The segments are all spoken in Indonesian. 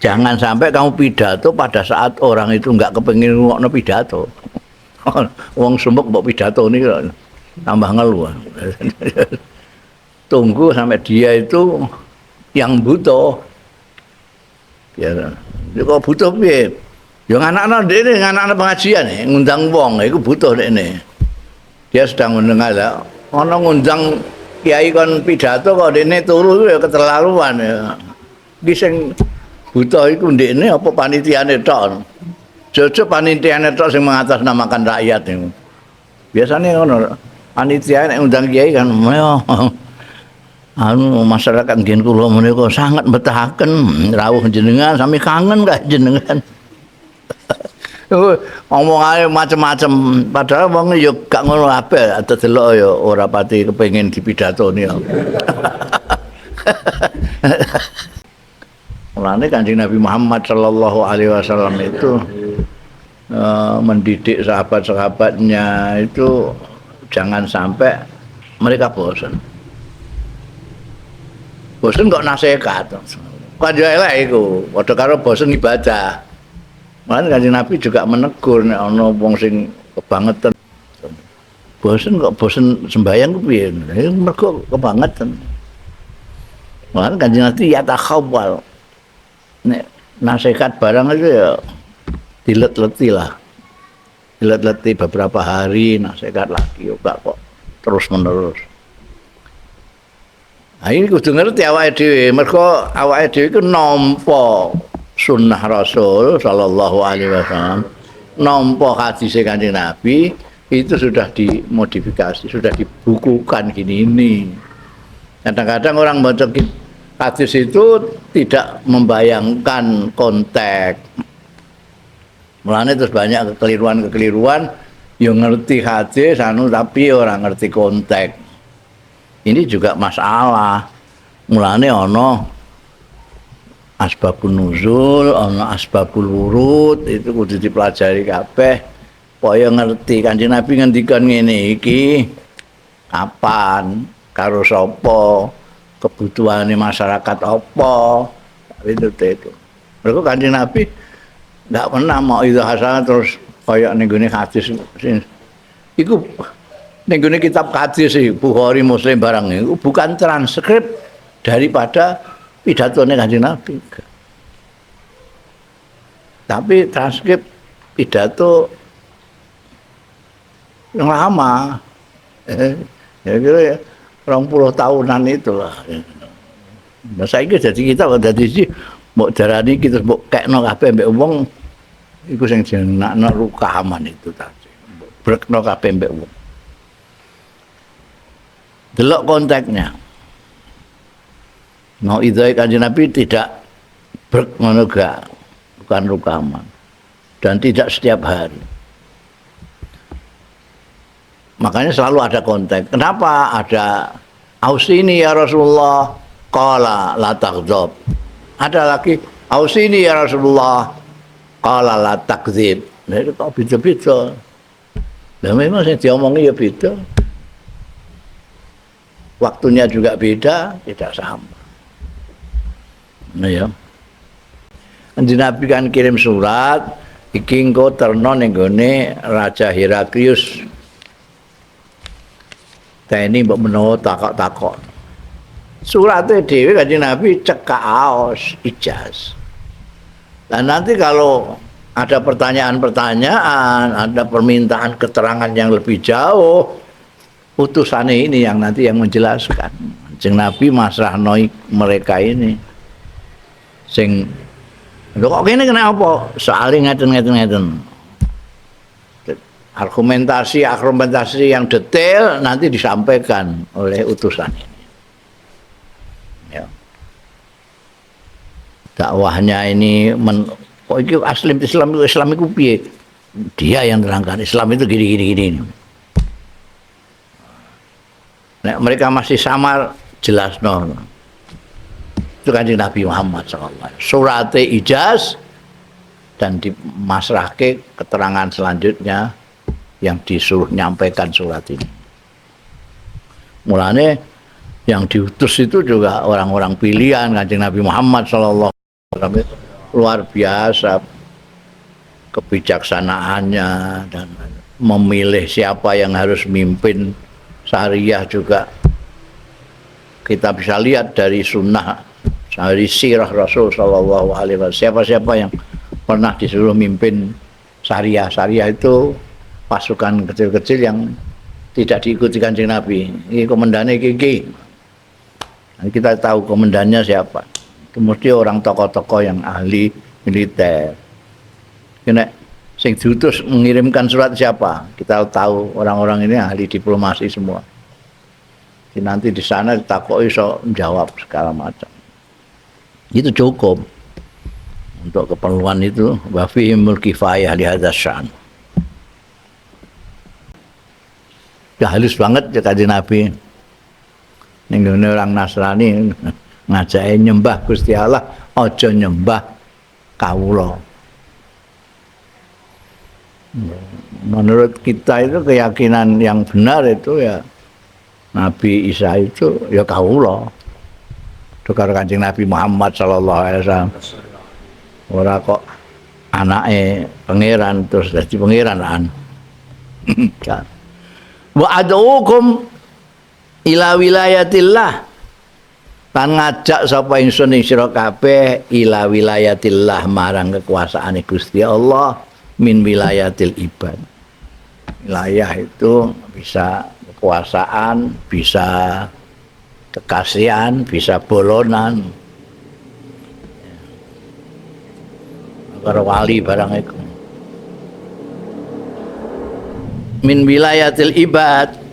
Jangan sampai kamu pidato pada saat orang itu nggak kepengin ngomongno pidato. Wong sumpek mbok pidato ini tambah ngeluh. Tunggu sampai dia itu yang butuh. Ya, kok butuh piye? Ya anak-anak dene, anak-anak pengajian ngundang wong, iku butuh dekne. Dia sedang mendengar lah. Ana ngundang kiai kon pidato kok dekne turu ya keterlaluan ya. Iki sing butuh iku ndekne apa panitiane tok. Jojo panitiane tok sing mengatasnamakan rakyat niku. Biasane ngono. Panitia nek undang kiai kan masyarakat nggih kula menika sangat betahaken rawuh jenengan sami kangen kah jenengan. Omongane macam-macam padahal wong yo gak ngono kabeh delok yo ora pati kepengin dipidatoni. Mulane Kanjeng Nabi Muhammad sallallahu alaihi wasallam itu mendidik sahabat-sahabatnya itu jangan sampai mereka bosan. Bosan kok nasihat. Kan yo elek iku, padha karo bosan ibadah. Mulane Kanjeng Nabi juga menegur nek ana wong sing kebangetan. Bosan kok bosan sembahyang ku piye? Mergo kebangetan. Mulane Kanjeng Nabi ya takhawwal. Nek nasihat barang itu ya dilet-leti lah. Dilet-leti beberapa hari nasihat lagi enggak kok terus menerus. Nah ini kudu ngerti awake dhewe, mergo awake dhewe iku nampa sunnah Rasul sallallahu alaihi wasallam, nampa hadis Kanjeng Nabi itu sudah dimodifikasi, sudah dibukukan gini. Kadang-kadang orang baca hadis itu tidak membayangkan konteks. Mulane terus banyak kekeliruan-kekeliruan yang ngerti hadis tapi orang ngerti konteks. Ini juga masalah. Mulane ana asbabun nuzul, ana asbabul wurud itu kudu dipelajari kabeh. Supaya ngerti Kanjeng Nabi ngendikan ngene iki kapan, karo sapa, kebutuhane masyarakat apa. Itu. Mergo Kanjeng Nabi nggak pernah mau itu hasanah terus kaya ning gone hadis iku ning gone kitab hadis Bukhari Muslim barang itu bukan transkrip daripada pidatone Kanjeng Nabi. Tapi transkrip pidato yang lama. Ya kira ya 20 tahunan itulah. Nah saiki dadi kita dadi sih mbok darani kita mbok kekno kabeh mbek wong iku sing jenengna rukaman itu tadi. Brekno kabeh mbek wong. Delok konteksnya. No idai Kanjeng Nabi tidak brek ngono gak, bukan rukaman. Dan tidak setiap hari. Makanya selalu ada konteks. Kenapa ada ausini ya Rasulullah qala la taghdab. Ada lagi ausini ya Rasulullah qala la takdzib. Nah itu kok beda-beda. Lah memang sing diomongi ya beda. Waktunya juga beda, tidak sama. Nah ya. Kanjeng Nabi kan kirim surat iki engko terno ning gone Raja Heraklius. Teni mbok menawa takok-takok. Suratnya dhewe Kanjeng Nabi cekak aos ijaz. Dan nanti kalau ada pertanyaan-pertanyaan, ada permintaan keterangan yang lebih jauh, utusannya ini yang nanti yang menjelaskan. Kanjeng Nabi masrahno mereka ini. Sing lho kok kene kenapa? Soale ngeten. Argumentasi yang detail nanti disampaikan oleh utusan ini. Ya. Dakwahnya ini kok iki Islam itu piye? Dia yang terangkan Islam itu gini. Nek mereka masih samar jelas no. Itu Kanjeng Nabi Muhammad SAW. Surate ijaz dan dimasrahke keterangan selanjutnya yang disuruh nyampaikan surat ini. Mulane yang diutus itu juga orang-orang pilihan Kanjeng Nabi Muhammad sallallahu alaihi wasallam. luar biasa kebijaksanaannya dan memilih siapa yang harus mimpin syariah juga kita bisa lihat dari sunnah, dari sirah Rasul Shallallahu Alaihi Wasallam. Siapa-siapa yang pernah disuruh mimpin syariah, syariah itu pasukan kecil-kecil yang tidak diikuti Kanjeng Nabi. Ini komandannya Kiki. Kita tahu komandannya siapa. Kemudian orang tokoh-tokoh yang ahli militer. Kena sing diutus mengirimkan surat siapa? Kita tahu orang-orang ini ahli diplomasi semua. Jadi nanti di sana ditakoki iso menjawab segala macam. Itu cukup untuk keperluan itu. Wa fihimul kifayah li hadzal sya'n. Halus banget ya Kanjeng Nabi. Ning orang Nasrani ngajake nyembah Gusti Allah, aja nyembah kawula. Menurut kita itu keyakinan yang benar itu ya Nabi Isa itu ya kawula. Tukar Kanjeng Nabi Muhammad sallallahu alaihi wasallam. Ora kok anake pangeran terus dadi pangeran. Wa ad'ukum ila wilayatillah lan ngajak sapa ingsun ing sira kabeh ila wilayatillah marang kekuasaane Gusti Allah min wilayatil ibad. Wilayah itu bisa kekuasaan, bisa kekasihan, bisa bolonan. Para wali barang itu. Min wilayatil ibad.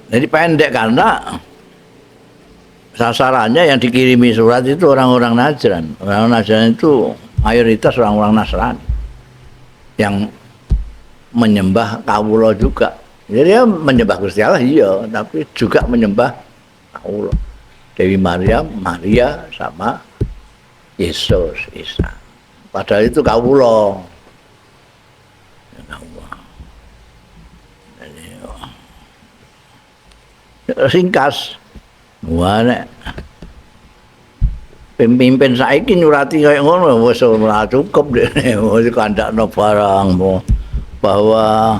Jadi pendek karena sasarannya yang dikirimi surat itu orang-orang Najran. Orang Najran itu mayoritas orang-orang Nasrani yang menyembah kawula juga. Jadi dia menyembah Gusti Allah iya, tapi juga menyembah kawula. Dewi Maryam, Maria sama Yesus, Isa. Padahal itu kawula. Ringkas, nek pemimpin saiki nyurati kaya ngono wis ora cukup dene, wis kandakno barang bahwa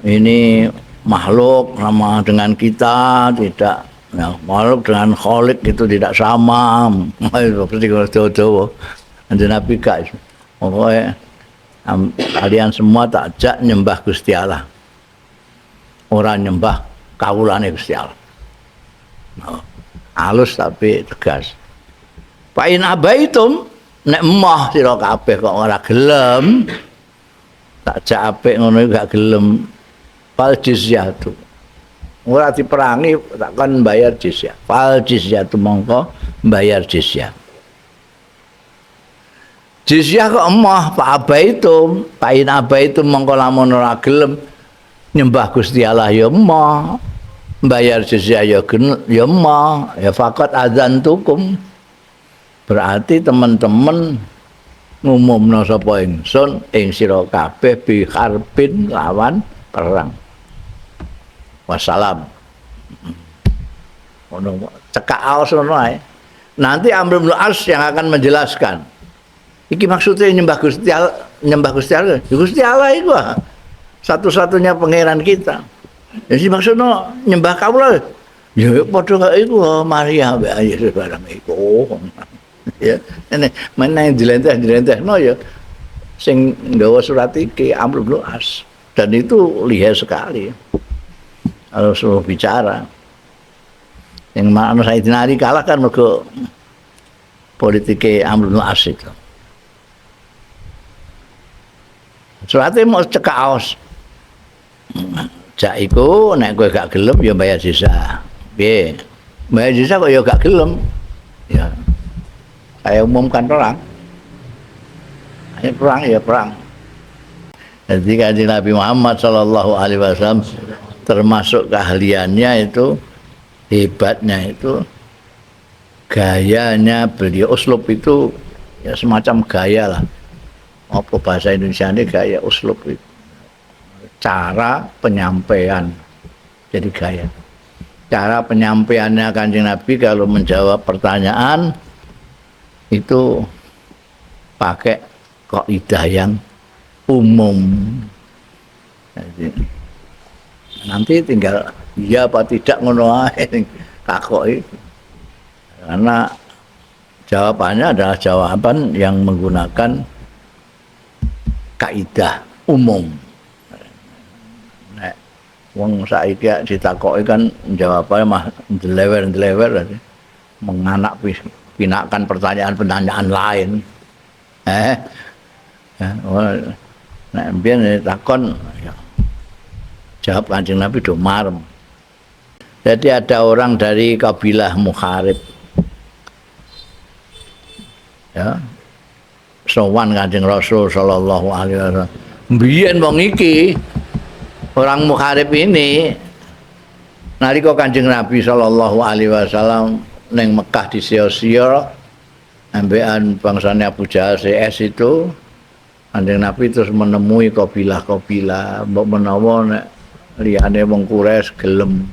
ini makhluk sama dengan kita tidak, ya, makhluk dengan Khalik itu tidak sama. Seperti kalau Kanjeng Nabi gak, pokoknya kalian semua tak ajak nyembah Gusti Allah, orang nyembah kawulane Gusti Allah. Halus tapi tegas. Fa in abaitum nek emoh sira kabeh kok ora gelem, tak jak apik ngono gak gelem, fal jizyatu. Ora diperangi takkan bayar jizyah. Fal jizyatu mongko bayar jizyah. Jizyah kok emoh, fa abaitum, fa in abaitum mongko lamun ora gelem nyembah Gusti Allah ya emoh. Bayar jizyah ya emoh, ya faqat adzantukum. Berarti teman-teman ngumumno sapa ingsun ing sira kabeh bi harbin lawan perang. Wassalam. Ono cekak aos ngono ae. Nanti Amr bin As yang akan menjelaskan. Iki maksudnya nyembah Gusti Allah, nyembah Gusti Allah. Gusti Allah iku satu-satunya pangeran kita. Jadi maksudnya nyembah kawula. Ya padha kaya iku Maria mbek Yesus barang iku. Ya, ini mana yang dilenteh-dilentehno ya sing nggawa surat iki Amr bin As. Dan itu lihai sekali. Kalau suruh bicara. Yang mana Sayyidina Ali kalah kan mergo politike Amr bin As itu. Suratnya mau cekak aos. Jak iku nek kowe gak gelem ya bayar sisa. Piye? Bayar sisa kok ya gak gelem. Ya. Saya umumkan perang. Ayo perang ya perang. Jadi Kanjeng Nabi Muhammad sallallahu alaihi wasallam termasuk keahliannya itu, hebatnya itu gayanya beliau, uslub itu ya semacam gaya lah. Apa bahasa Indonesia ini gaya uslub itu. Cara penyampaian, jadi gaya. Cara penyampaiannya Kanjeng Nabi kalau menjawab pertanyaan itu pakai kaidah yang umum. Jadi, nanti tinggal iya apa tidak ngono ae takoki. Karena jawabannya adalah jawaban yang menggunakan kaidah umum. Nek wong saiki ditakoki kan jawabane mah delewer-delewer menganak pinakan pertanyaan-pertanyaan lain. Nek mbiyen takon ya, jawab Kanjeng Nabi do marem. Jadi ada orang dari kabilah Mukharib ya sowan Kanjeng Rasul sallallahu alaihi wasallam. Mbiyen wong iki orang Mukharib ini nalika Kanjeng Nabi sallallahu alaihi wasallam ning Mekah disio-sio ambekan bangsane Abu Jahal CS itu, Kanjeng Nabi terus menemui kabilah-kabilah mbok menawa nek liyane wong Quraisy gelem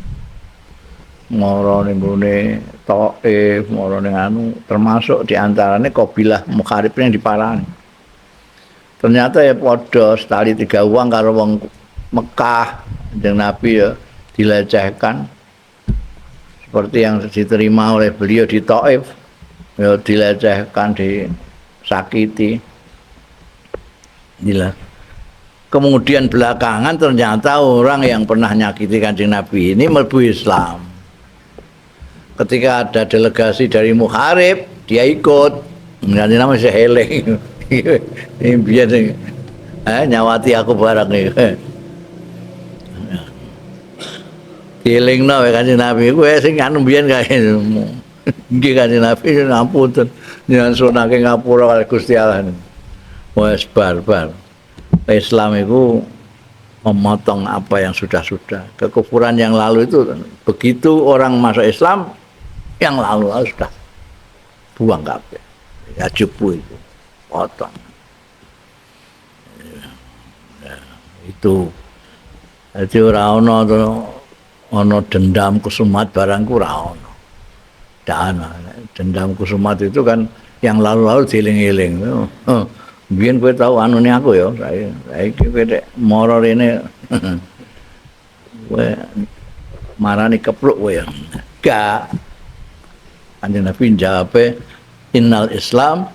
mara ning gone Thaif, mara ning anu, termasuk diantaranya kabilah Mukharib yang diparani. Ternyata ya padha setali 3 uang karo wong Mekah, Kanjeng Nabi ya dilecehkan seperti yang diterima oleh beliau di Thaif, ya dilecehkan, disakiti. Gila. Kemudian belakangan ternyata orang yang pernah nyakiti Kanjeng Nabi ini mlebu Islam. Ketika ada delegasi dari Mukharib, dia ikut. Nanti namanya seheleng. Ini biar nyawati aku barang nih. Dilingno Kanjeng Nabi, kowe sing anu mbiyen kae. Nggih Kanjeng Nabi ngapunten, jenengan sunake ngapura kali Gusti Allah. Wes barbar. Islam itu memotong apa yang sudah-sudah. Kekufuran yang lalu itu begitu orang masuk Islam, yang lalu sudah buang kabeh. Ya jupu itu potong. Ya, itu. Jadi ora ono dendam kusumat barangku ora ono. Dendam kusumat itu kan yang lalu-lalu dieling-eling. Biyen kowe tau anune aku ya, saiki kowe nek mara rene kowe marani kepluk kowe ya. Gak. Kanjeng Nabi jawabe innal Islam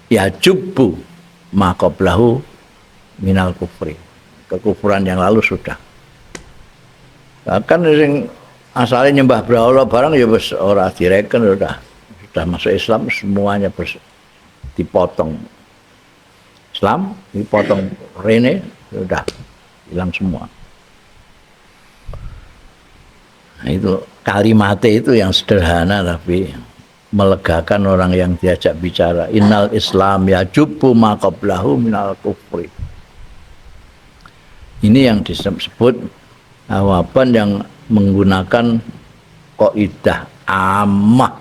yajubbu ma qablahu minal kufri. Kekufuran yang lalu sudah. Kan sing asale nyembah brahala barang ya wis ora direken sudah masuk Islam semuanya dipotong. Islam dipotong rene sudah hilang semua. Nah, itu kalimatnya itu yang sederhana tapi melegakan orang yang diajak bicara. Innal Islam yajubbu ma qablahu minal kufri. Ini yang disebut jawaban yang menggunakan kaidah ammah.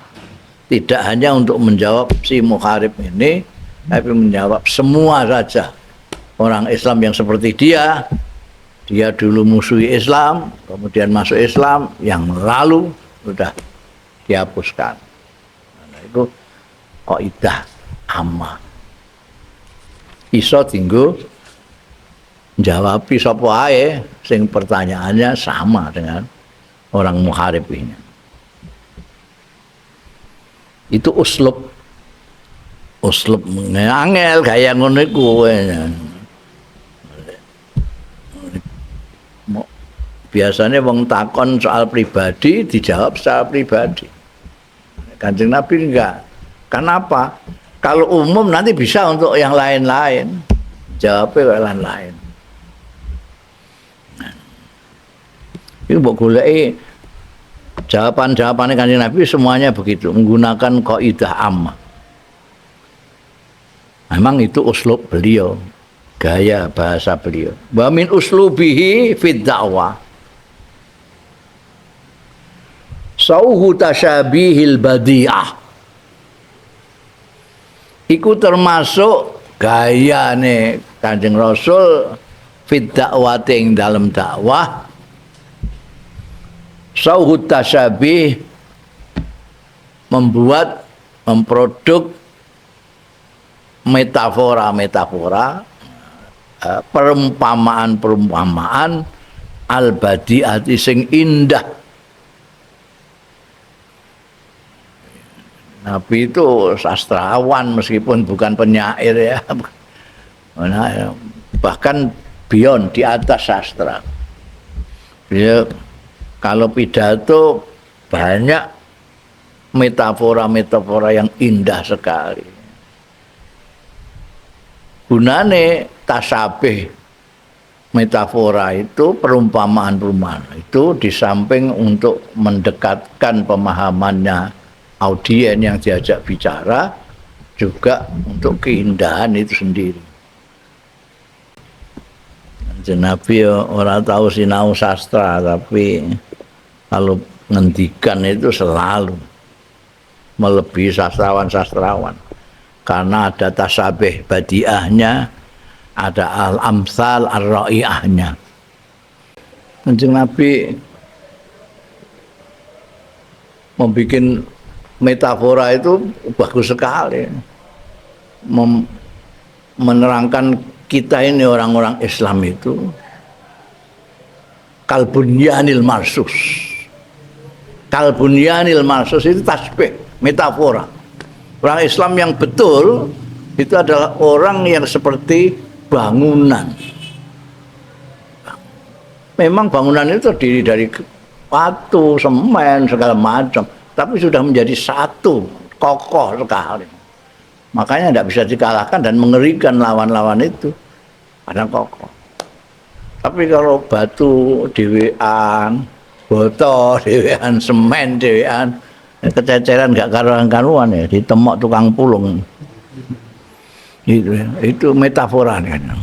Tidak hanya untuk menjawab si Mukharib ini, tapi menjawab semua saja. Orang Islam yang seperti dia dulu musuhi Islam, kemudian masuk Islam, yang lalu sudah dihapuskan. Nah, itu kaidah ammah. Iso tinggu jawabi sapa ae sing pertanyaannya sama dengan orang Mukharib ini. Itu uslub angel gaya ngono iku. Biasanya wong takon soal pribadi dijawab secara pribadi. Kanjeng Nabi enggak. Kenapa? Kalau umum nanti bisa untuk yang lain-lain. Jawabnya lain-lain. Itu mbok goleki jawaban-jawabannya Kanjeng Nabi semuanya begitu, menggunakan kaidah ammah. Memang itu uslub beliau, gaya bahasa beliau. Wa min uslubihi fid da'wah sauhu tasyabihil badi'ah. Iku termasuk gayane Kanjeng Rasul fid da'wah ing dalam dakwah. Sauhu tasyabih memproduk metafora perumpamaan al-badi'ati sing indah. Nabi itu sastrawan meskipun bukan penyair ya. Bahkan beyond, di atas sastra. Dia kalau pidato banyak metafora-metafora yang indah sekali. Gunane tasabih metafora itu perumpamaan-perumpamaan itu di samping untuk mendekatkan pemahamannya audien yang diajak bicara, juga untuk keindahan itu sendiri. Nabi orang tahu sinau sastra, tapi kalau ngendikan itu selalu melebihi sastrawan-sastrawan, karena ada tasabih badiahnya, ada al-amsal ar-ra'iahnya. Kanjeng Nabi membuat metafora itu bagus sekali, menerangkan kita ini orang-orang Islam itu kalbunyanil marsus. Kalbunyanil marsus itu tasbih, metafora. Orang Islam yang betul itu adalah orang yang seperti bangunan. Memang bangunan itu terdiri dari batu, semen, segala macam, tapi sudah menjadi satu, kokoh sekali. Makanya tidak bisa dikalahkan dan mengerikan lawan-lawan itu, karena kokoh. Tapi kalau batu dewean, botol dewean, semen dewean, kececeran gak karuan-karuan ya, ditemok tukang pulung. Itu metafora kan.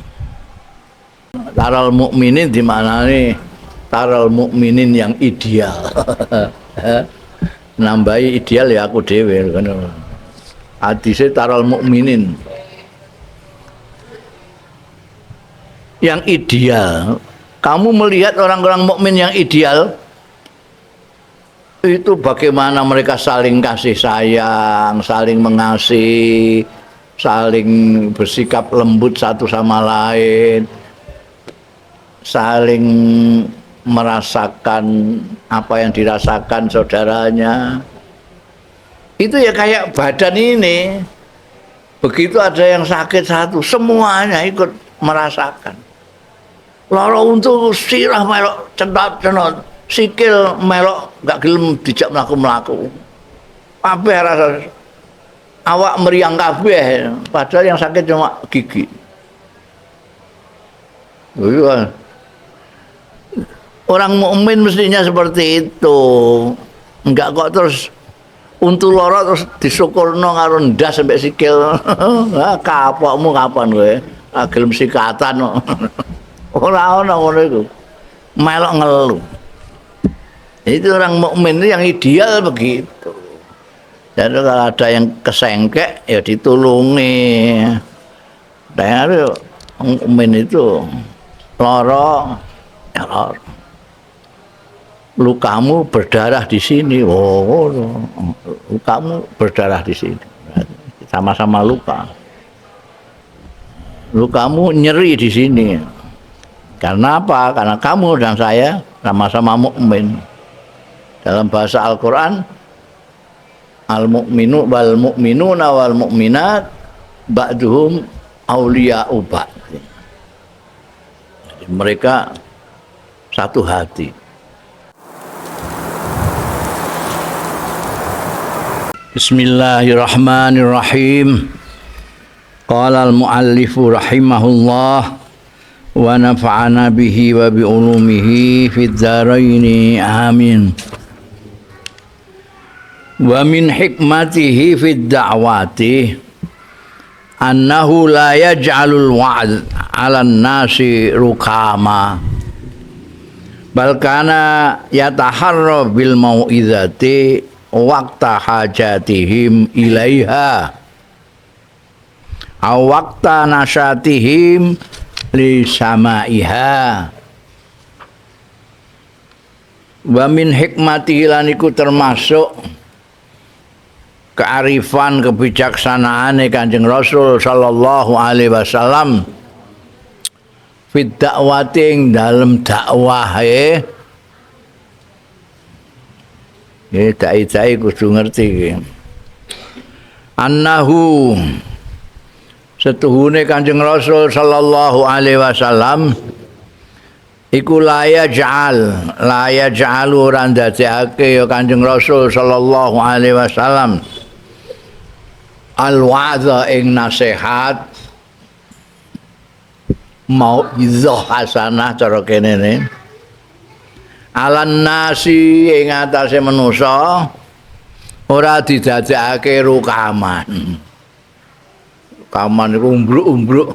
Taral mukminin di mana nih? Taral mukminin yang ideal. Nambahi ideal ya aku dewe kan. Hadisnya taral mukminin yang ideal. Kamu melihat orang-orang mukmin yang ideal itu bagaimana mereka saling kasih sayang, saling mengasihi, saling bersikap lembut satu sama lain, saling merasakan apa yang dirasakan saudaranya. Itu ya kayak badan ini, begitu ada yang sakit satu, semuanya ikut merasakan. Loro untuk sirah melok cenot-cenot, sikil melok gak gelem dijak mlaku-mlaku. Kabeh rasa awak meriang kabeh, padahal yang sakit cuma gigi. Orang mukmin mestinya seperti itu. Enggak kok terus untu loro terus disyukurno karo ndas sampai sikil. Ah kapokmu kapan kowe? Ah gelem sikatan kok. Ora ono ngono iku. Melok ngeluh. Itu orang mukmin itu yang ideal begitu. Jadi kalau ada yang kesengkek ya ditulungi. Dan mukmin itu loro ya loro. Lukamu berdarah di sini, oh, lukamu berdarah di sini, sama-sama luka. Lukamu nyeri di sini, karena apa? Karena kamu dan saya sama-sama mukmin. Dalam bahasa Al-Quran, al-mu'minu wal mu'minuna wal mu'minat ba'duhum awliya'u ba'd. Mereka satu hati. Bismillahirrahmanirrahim. Qala al-muallifu rahimahullah wa nafa'ana bihi wa bi ulumihi fid dharain amin. Wa min hikmatihi fid da'wati annahu la yaj'alul wa'd 'alan nasi rukama bal kana yataharra bil mau'izati waqta hajatihim ilaiha aw waqta nasyatihim li samaiha. Wa min hikmatihi lan iku termasuk kearifan kebijaksanaane Kanjeng Rasul sallallahu alaihi wasallam fit dakwati ing dalem dakwahe dai-dai kudu ngerti iki annahu setuhune Kanjeng Rasul sallallahu alaihi wasallam iku la yaj'al ora ndadekake ya Kanjeng Rasul sallallahu alaihi wasallam al wa'dha ing nasihat mau'izah hasanah cara kene ne alan nasi ing atase manusa ora didadekake rukaman. Rukaman iku umbruk-umbruk.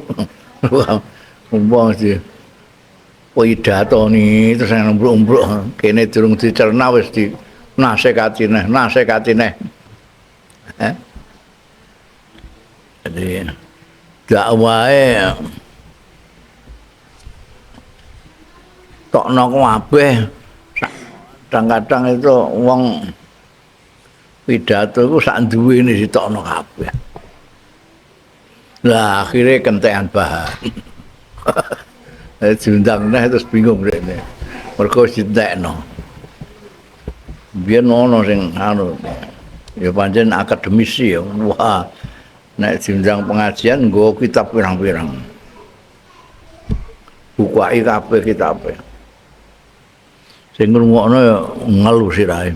Umpama sih pidato ni terus umbruk-umbruk kene durung dicerna wis di nasekati neh. Jadi dakwae tokno kabeh. Kadang-kadang itu wong pidato iku sak duwene ditokno kabeh. Lah akhirnya kentekan bahan. Diundang neh terus bingung rene. Mergo ditekno. Biyen ono sing anu ya pancen akademisi ya. Wah, nek diundang pengajian nggo kitab pirang-pirang. Bukai kabeh kitabe. Sing ngrungokno ya ngelu sirahe.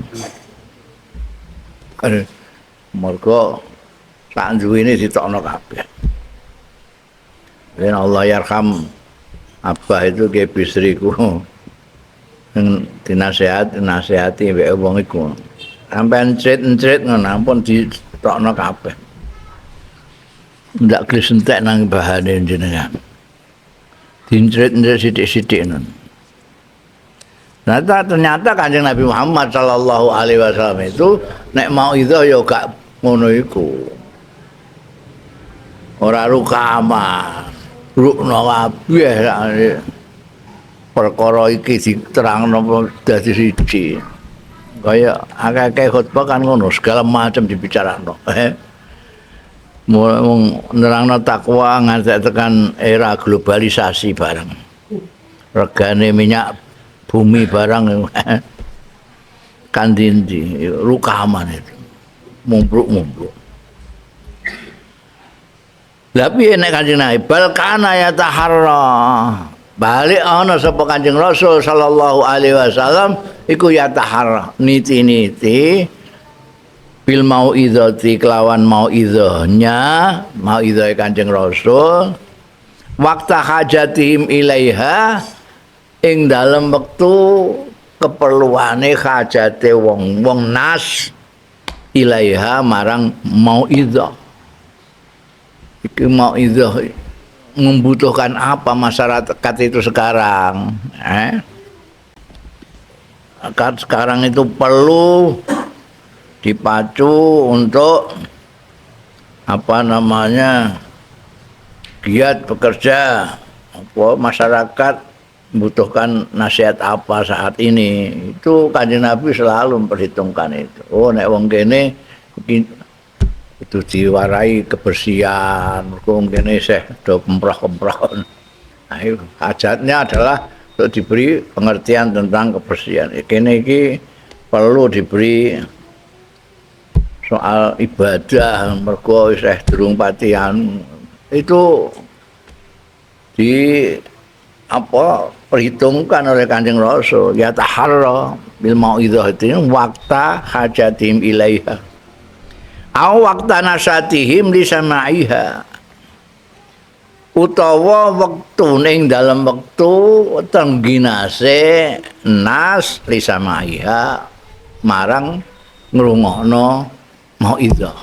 Mergo sak duwene ditokno kabeh. Dan Allah yarham Abah itu ke bistriku yang dinasehati mbek wong iku. Sampai encrit ngono ampun ditokno kabeh. Ndak gelis entek nang bahane jenengan. Dincrit sithik-sithik non. Nah, ternyata Kanjeng Nabi Muhammad sallallahu alaihi wasallam itu nek mau itu ya gak ngono iku. Ora rukama. Rukno kabeh perkara iki diterangno dadi siji. Kaya akeh-akeh khotbah kan ngono, segala macam dibicarano. Mung nerangno takwa ngantek tekan era globalisasi bareng. Regane minyak bumi barang kan dindi rukaman itu. Mumbruk-mumbruk. Lah piye nek Kanjeng Nabi bal kana ya taharra. Balik ana sapa Kanjeng Rasul sallallahu alaihi wasallam iku ya taharra niti-niti bil mauizati kelawan mauizahnya mauizah Kanjeng Rasul waktu hajatihim ilaiha ing dalem wektu keperluane hajate wong nas ilaiha marang mauizah. Iki mau itu membutuhkan apa masyarakat itu sekarang? Sekarang itu perlu dipacu untuk apa namanya giat bekerja. Apa masyarakat membutuhkan nasihat apa saat ini? Itu Kanjeng Nabi selalu memperhitungkan itu. Oh, nek wong kene itu diwarai kebersihan, mungkin isih do kemprah-kemprah. Nah, hajatnya adalah untuk diberi pengertian tentang kebersihan. Kene iki perlu diberi soal ibadah, mergo isih durung patihan. Itu perhitungkan oleh Kanjeng Rasul ya taharra bil mau'izati waqta hajatim ilaiha. Au waqta nasatihim li samaiha utawa wektu ning dalam wektu tengginase nas li samaiha marang ngrungokno mauizah.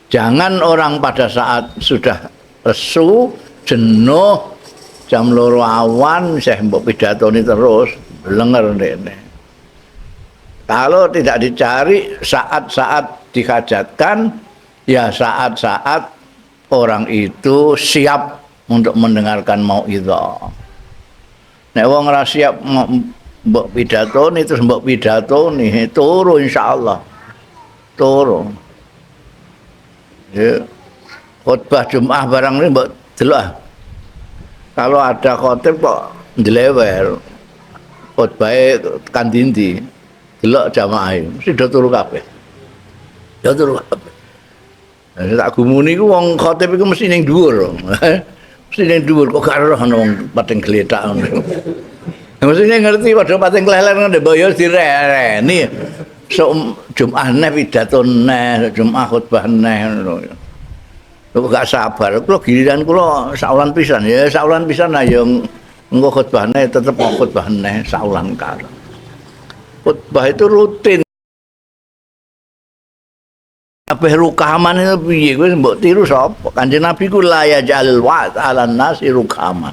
Jangan orang pada saat sudah lesu, jenuh, jam 2 awan saya mbok pidatoni terus blenger ndekne. Kalau tidak dicari saat-saat dihajatkan, ya saat-saat orang itu siap untuk mendengarkan mau'izah. Nek wong ora siap mbok pidatoni terus mbok pidatoni turu insyaallah. Turu. Ya, khutbah Jumat barang ini mbok delok. Ah. Kalau ada khotib kok njlewer khutbahe tekan dindi. Delok jamaah iki mesti do turu kabeh. Do turu kabeh. Nah, tak gumuni ku wong khotib iku mesti ning dhuwur. Mesti ning dhuwur kok gak ora ana wong pating gletak ngono. Mestinya ngerti padha pating kleler ngene boyo direni. Sok Jumat neh pidato neh, Jumat khutbah neh ngono. Kok gak sabar, kula giliran kula saulan pisan ya, saulan pisan ayo engko khutbahne tetep khutbah neh saulan kar. Khutbah itu rutin. Kabeh rukaman itu piye kowe mbok tiru sapa? Kanjeng Nabi ku la ya jalil wa ala nasi rukaman.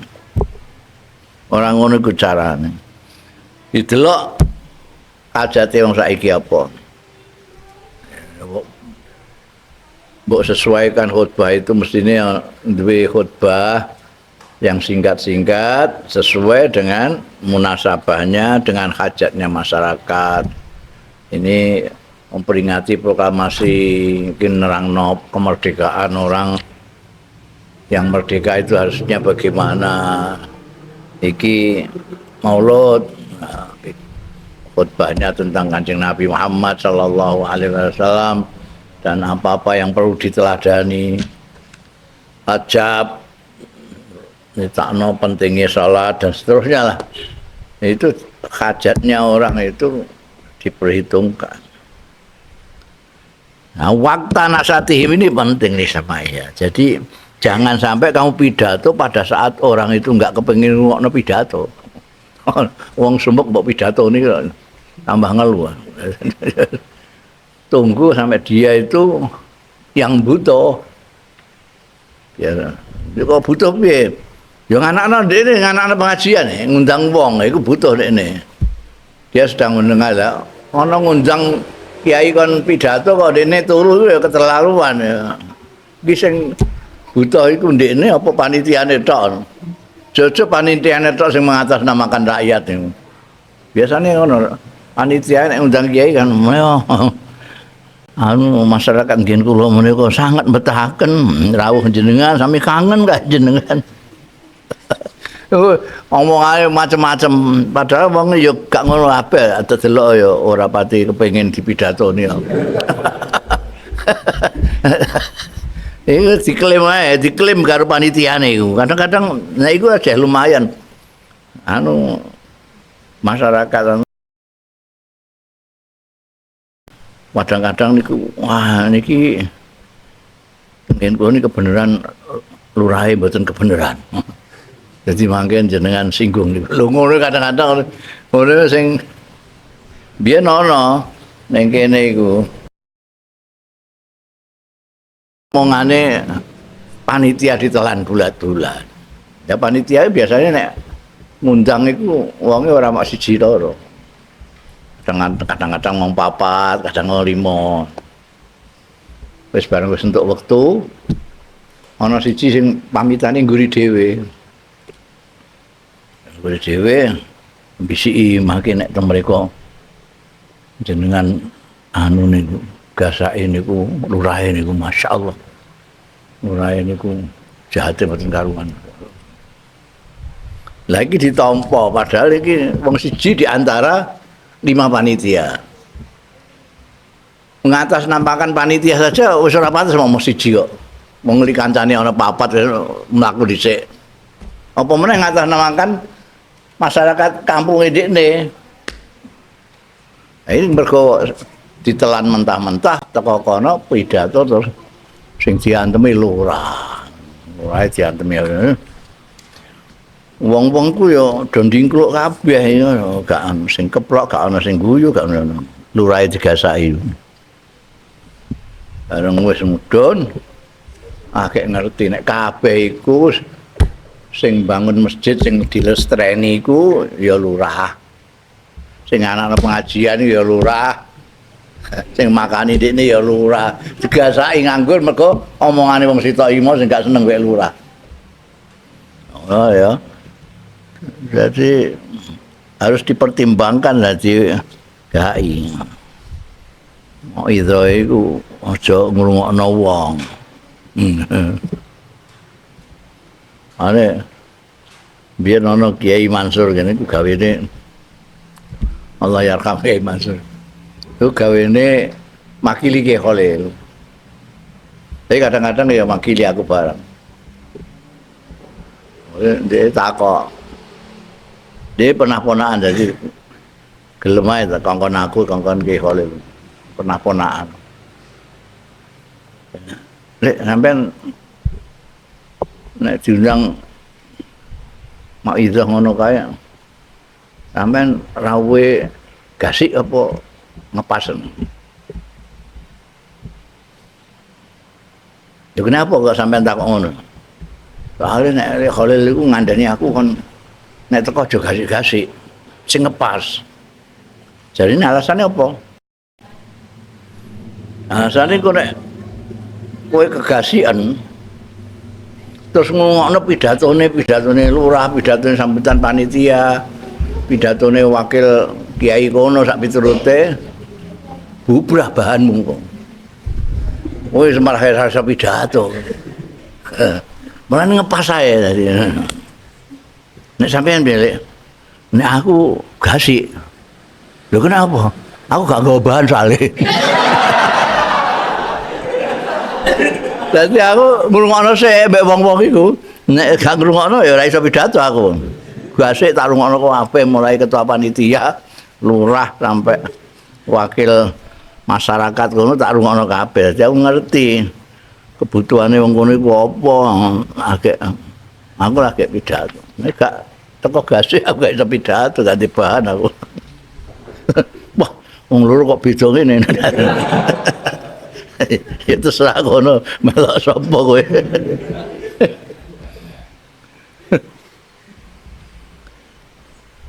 Orang ngono iku carane. Didelok hajate wong saiki apa. Mbok sesuaikan khutbah itu mestinya duwe khutbah yang singkat-singkat sesuai dengan munasabahnya dengan hajatnya masyarakat. Ini memperingati proklamasi mungkin nerangno kemerdekaan orang yang merdeka itu harusnya bagaimana. Iki Maulud khutbahnya tentang Kanjeng Nabi Muhammad sallallahu alaihi wasallam dan apa-apa yang perlu diteladani. Hajab nitakno pentingnya salat dan seterusnya lah. Itu hajatnya orang itu diperhitungkan. Nah, waktu nasatihim ini penting nih sama ya. Jadi jangan sampai kamu pidato pada saat orang itu nggak kepengin ngomongno pidato. Wong sumpek mbok pidato ini tambah ngeluh. Tunggu sampai dia itu yang butuh. Ya, kok butuh piye? Ya anak-anak dene, anak-anak pengajian ngundang wong iku butuh dekne. Dia sedang mendengar lah, ana ngundang kiai kon pidato kok dekne turu ya keterlaluan ya. Iki sing butuh iku ndekne apa panitiane tok. Jojo panitiane tok sing mengatasnamakan rakyat niku. Biasane ngono. Panitia nek undang kiai kan anu masyarakat ngen kula menika sangat betahaken rawuh jenengan sami kangen gak jenengan. Omongane macam-macam padahal wong ya gak ngono kabeh delok ya ora pati kepengin dipidatoni. Itu diklaim karo panitiane iku. Kadang-kadang nah iku aja lumayan. Anu masyarakat kadang-kadang niku wah niki mungkin kula niki kebenaran lurahe mboten kebenaran. Jadi mangken jenengan singgung niku. Lho ngono kadang-kadang ngono sing biyen ana ning kene iku omongane panitia ditelan bulat-bulat. Ya panitia biasanya nek ngundang iku wonge ora mak siji loro. Kadang-kadang ngomong papat, kadang ngomong lima. Wis bareng wis entuk wektu ana siji sing pamitane ngguri dhewe. Ngguri dhewe bisiki mangke nek teng mriko jenengan anu niku gasake niku lurahe niku masyaallah. Lurahe niku jahate mboten karuan. Lagi ditampa padahal iki wong siji di antara 5 panitia. Mengatasnamakan panitia saja wis ora pantes mau siji kok. Wong li kancane ana papat mlaku dhisik. Apa meneh ngatasnamakan masyarakat kampung ndekne. Ini mergo ditelan mentah-mentah teko kono pidato terus sing diantemi lurah. Lurah diantemi wong-wong ku yo do ndingkluk kabeh ngono, gak sing keplok, gak ana sing guyu, gak ono. Lurahe digasaki. Bareng wis mudhun akeh ngerti nek kabeh iku sing bangun masjid sing dilestreni iku ya lurah. Sing anak pengajian ya lurah. Sing makani dekne ya lurah. Digasaki nganggur mergo omongane wong sitok imo sing gak seneng wek lurah. Oh ya. Jadi harus dipertimbangkan lah di GAI. Mau itu aja ngrungokno wong. Ane biyen ana Kiai Mansur kene ku gawene Allah yarham Kiai Mansur. Itu gawene makili Kiai Khalil. Tapi kadang-kadang ya makili aku bareng. Dia takok. Dia pernah ponaan jadi gelem ae kongkon aku kongkon Kiai Khalil. Pernah ponaan. Lek sampean nek diundang mau izah ngono kae. Sampean rawe gasik apa ngepasen? Ya kenapa kok sampean takok ngono? Soalnya nek Khalil iku ngandani aku kon nek teko aja gasik-gasik sing ngepas. Jadi ini alasannya apa? Alasannya kok nek kowe kegasian terus ngomongno pidatone lurah, pidatone sambutan panitia, pidatone wakil kiai kono sak piturute bubrah bahanmu kok. Wis malah rasa pidato. Malah ngepas ae tadi. Nek sampean belek, nek aku gasik. Lho kenapa? Aku gak nggawa bahan soalnya. Dadi aku ngrungokno sik mbek wong-wong iku. Nek gak ngrungokno ya ora iso pidato aku. Gasik tak rungokno kabeh mulai ketua panitia, lurah sampai wakil masyarakat kono tak rungokno kabeh. Dadi aku ngerti kebutuhane wong kono iku apa. Aku lagi pidato. Nek gak teko gasik aku gak iso pidato, gak di bahan aku. Wah, wong loro kok beda ngene. Ya terserah kono melok sapa kowe.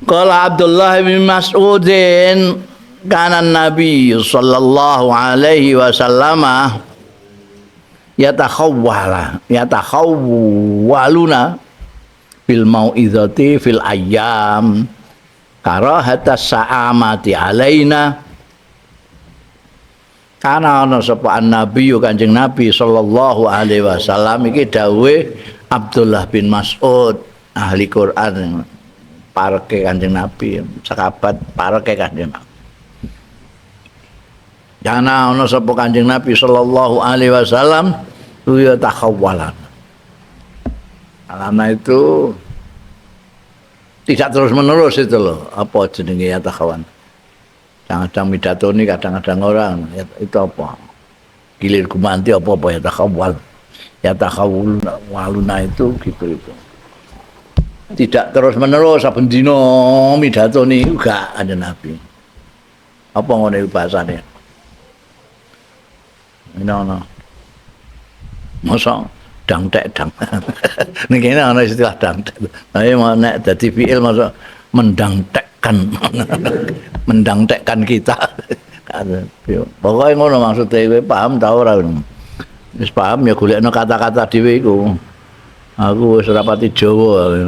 Qala Abdullah bin Mas'udin kana Nabi sallallahu alaihi wasallam yatakhawwaluna bil mau'izati fil ayyam karahatas sa'amati alaina. Karena ana sapa Nabi Kanjeng Nabi sallallahu alaihi wasallam iki dawuhe Abdullah bin Mas'ud ahli Quran pareke Kanjeng Nabi sahabat pareke Kanjeng Nabi. Karena ana sapa Kanjeng Nabi sallallahu alaihi wasallam ya takhawwalan. Alama itu tidak terus menerus itu loh apa jenenge ya takhawwan. Kadang-kadang midatoni, kadang-kadang orang itu apa? Gilir gumanti apa ya takhawwal. Ya takhawwaluna itu gitu itu. Tidak terus menerus saben dina midatoni enggak ada Nabi. Apa ngono iku bahasane? Ngono. Masa dangtek dang. Ning kene ana istilah dangtek. Ayo nek dadi fiil masa mendangtekkan. Mendangtekkan kita. Pokoknya ngono maksudnya kowe paham ta ora? Wis paham ya golekno kata-kata dhewe iku. Aku wis ora pati Jawa.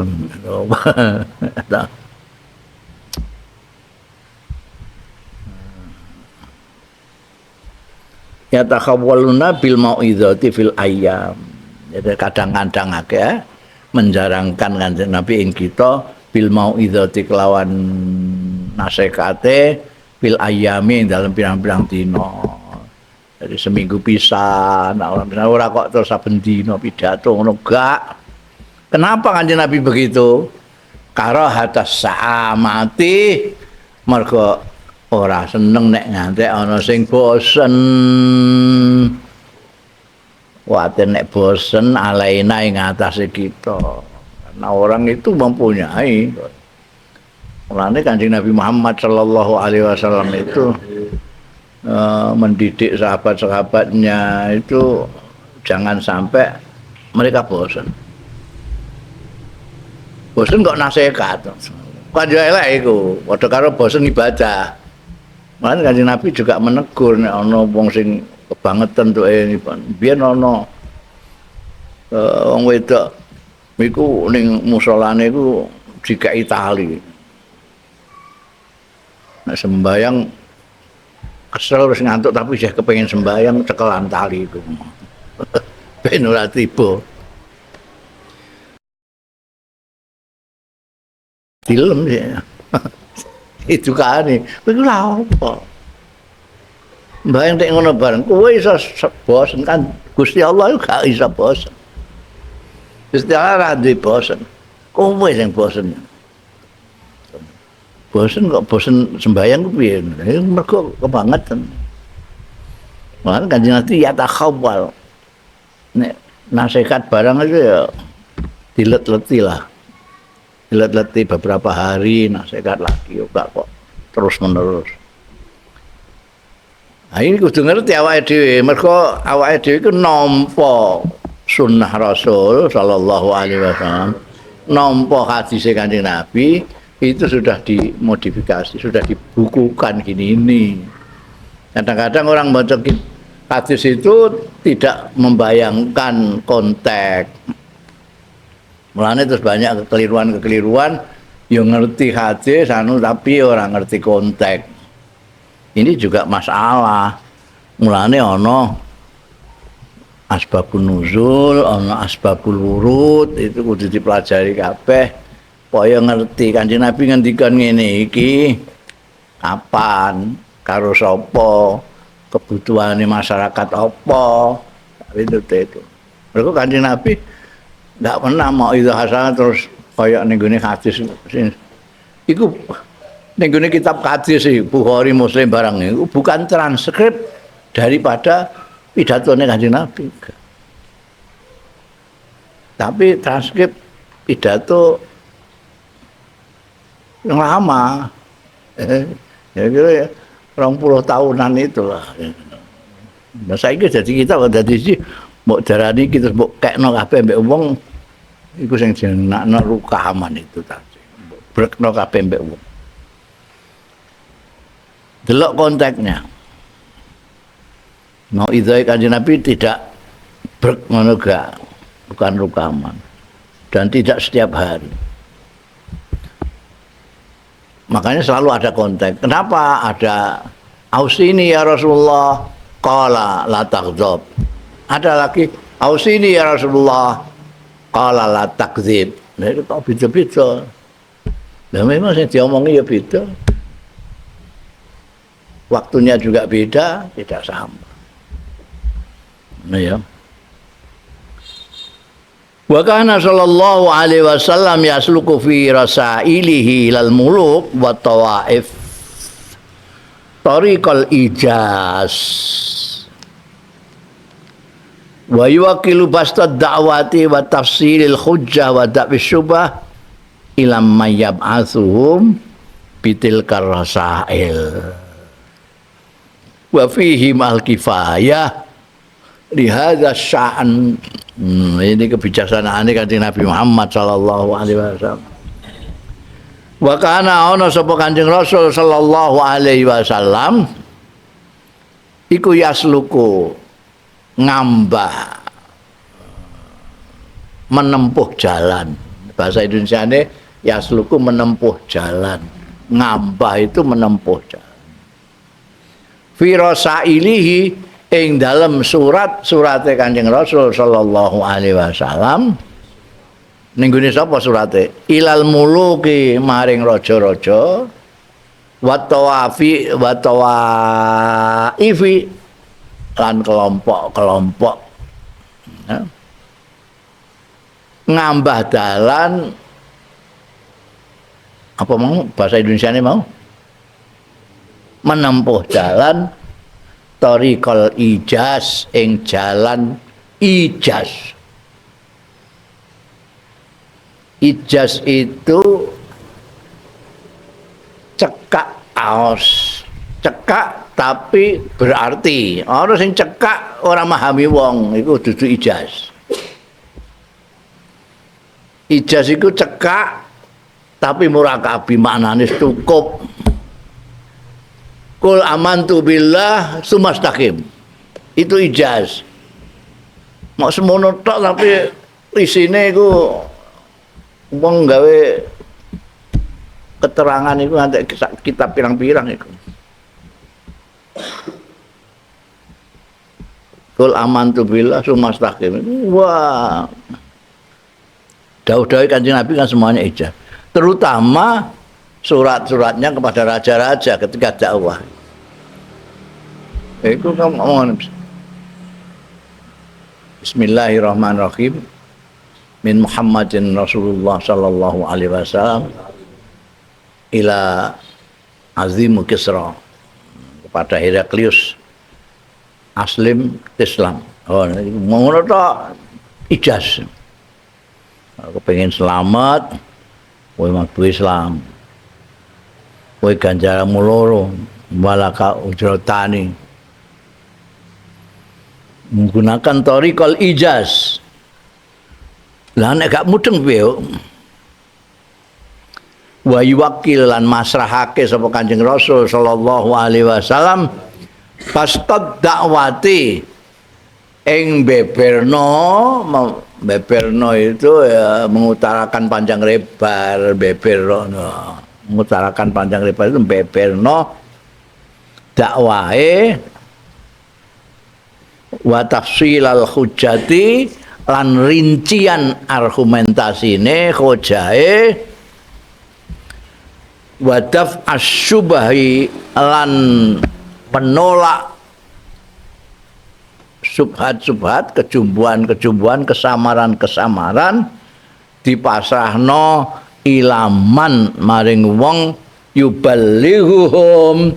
Ya takhawwaluna bil mau'izati fil ayyam. Jadi kadang-kadang akeh menjarangkan Kanjeng Nabi ing kita bil mau'izati kelawan nasekate bil ayyami dalam pirang-pirang dina. Jadi seminggu pisan, ora kok terus saben dina pidato ngono gak. Kenapa Kanjeng Nabi begitu? Karahatas sa'amati mergo ora seneng nek ngantek ana sing bosen. Waten nek bosen alaina ing atase kita. Karena orang itu mempunyai. Mulane Kanjeng Nabi Muhammad sallallahu alaihi wasallam itu mendidik sahabat-sahabatnya itu jangan sampai mereka bosan. Bosan kok nasihat. Kan yo elek iku, padha karo bosan ibadah. Mulane Kanjeng Nabi juga menegur nek ana wong sing kebangetan tuke biyen ana wong wedok iku ning musolane iku dikai tali. Nek sembayang kesel wis ngantuk tapi isih kepengin sembayang cekelan tali itu. ben ora tiba. Film ya. Itu kan kowe ku lha apa? Mbayang tek ngono bareng kowe iso bosen kan Gusti Allah itu gak iso bosen. Gusti Allah ra duwe bosen. Kowe sing bosen. Bosen kok bosen sembahyang ku piye? Mergo kebangetan. Malah Kanjeng Nabi ya takhawwal. Nek nasihat barang itu ya dilet-leti lah. Dilet-leti beberapa hari nasihat lagi enggak kok terus menerus. Nah ini kudu ngerti awake dhewe, mergo awake dhewe iku nampa sunnah Rasul sallallahu alaihi wasallam, nampa hadis Kanjeng Nabi itu sudah dimodifikasi, sudah dibukukan gini. Kadang-kadang orang baca hadis itu tidak membayangkan konteks. Mulane terus banyak kekeliruan-kekeliruan yang ngerti hadis tapi orang ngerti konteks. Ini juga masalah. Mulane ana asbabun nuzul, ana asbabul wurud, itu kudu dipelajari kabeh. Supaya ngerti Kanjeng Nabi ngendikan ngene iki kapan, karo sapa, kebutuhane masyarakat apa. Itu. Mergo Kanjeng Nabi ndak pernah mau itu hasanah terus kaya ning gone hadis. Iku ning gone kitab hadis Bukhari Muslim barang itu bukan transkrip daripada pidatone Kanjeng Nabi. Tapi transkrip pidato yang lama. Ya kira 20 tahunan itulah. Nah saiki dadi kita kok dadi sih mbok darani kita mbok kekno kabeh mbek wong iku sing jenengna rukaman itu tadi. Mbok brekno kabeh mbek wong. Delok konteksnya. No idai Kanjeng Nabi tidak brek ngono gak, bukan rukaman. Dan tidak setiap hari. Makanya selalu ada konteks. Kenapa ada ausini ya Rasulullah qala la taghdab. Ada lagi ausini ya Rasulullah qala la takdzib. Nah itu kok beda-beda. Nah memang yang diomongi ya beda. Waktunya juga beda, tidak sama. Nah ya. Wa kana sallallahu alaihi wasallam yasluku fi rasailihi ilal muluk wa tawaif tariqal ijaz wa yuwakilu bastad da'wati wa tafsilil hujjah wa da'wis syubah ila mayyab'atsuhum bitilkar rasail wa fihi mal kifayah lihadza sya'an. Ini kebijaksanaan Kanjeng Nabi Muhammad sallallahu alaihi wasallam. Wa kana ana sapa Kanjeng Rasul sallallahu alaihi wasallam iku yasluku ngambah menempuh jalan. Bahasa Indonesiane yasluku menempuh jalan. Ngambah itu menempuh jalan. Fi rasailihi ing dalam surate Kanjeng Rasul sallallahu alaihi wasallam ning gone sapa surate ilal muluki maring raja-raja wa tawaifi lan kelompok-kelompok ya. Ngambah dalan apa mau bahasa Indonesia ini mau menempuh jalan tariqal ijaz ing jalan ijaz. Ijaz itu cekak aos. Cekak tapi berarti. Orang sing cekak ora memahami wong iku dudu ijaz. Ijaz iku cekak tapi murakabi maknane cukup. Kul amantu billah sumastaqim. Itu ijaz. Mau semono tok tapi isine iku wong gawe keterangan iku nganti kitab pirang-pirang iku. Kul amantu billah sumastaqim. Wah. Dawuh-dawuh Kanjeng Nabi kan semuanya ijaz. Terutama surat-suratnya kepada raja-raja ketika dakwah. Itu kan ngomong Bismillahirrahmanirrahim. Min Muhammadin Rasulullah sallallahu alaihi wasallam ila Azimu Kisra, kepada Heraklius Aslim Islam. Oh, ngono tok ijaz. Aku pengen selamat, kowe mlebu Islam. Kowe ganjaranmu loro, walaka ujratani. Menggunakan thariqal ijaz. Lah nek gak mudeng piye? Wa yuwakil lan masrahake sapa Kanjeng Rasul sallallahu alaihi wasallam pasqad dakwati ing beberno itu ya mengutarakan panjang lebar beberno mengutarakan panjang lebar itu beberno dakwahe wa tafsilal hujjati lan rincian argumentasine hojahe wadaf asyubahi lan menolak subhat-subhat, kejumbuhan-kejumbuhan, kesamaran-kesamaran dipasrahno ilaman maring wong yuballighuhum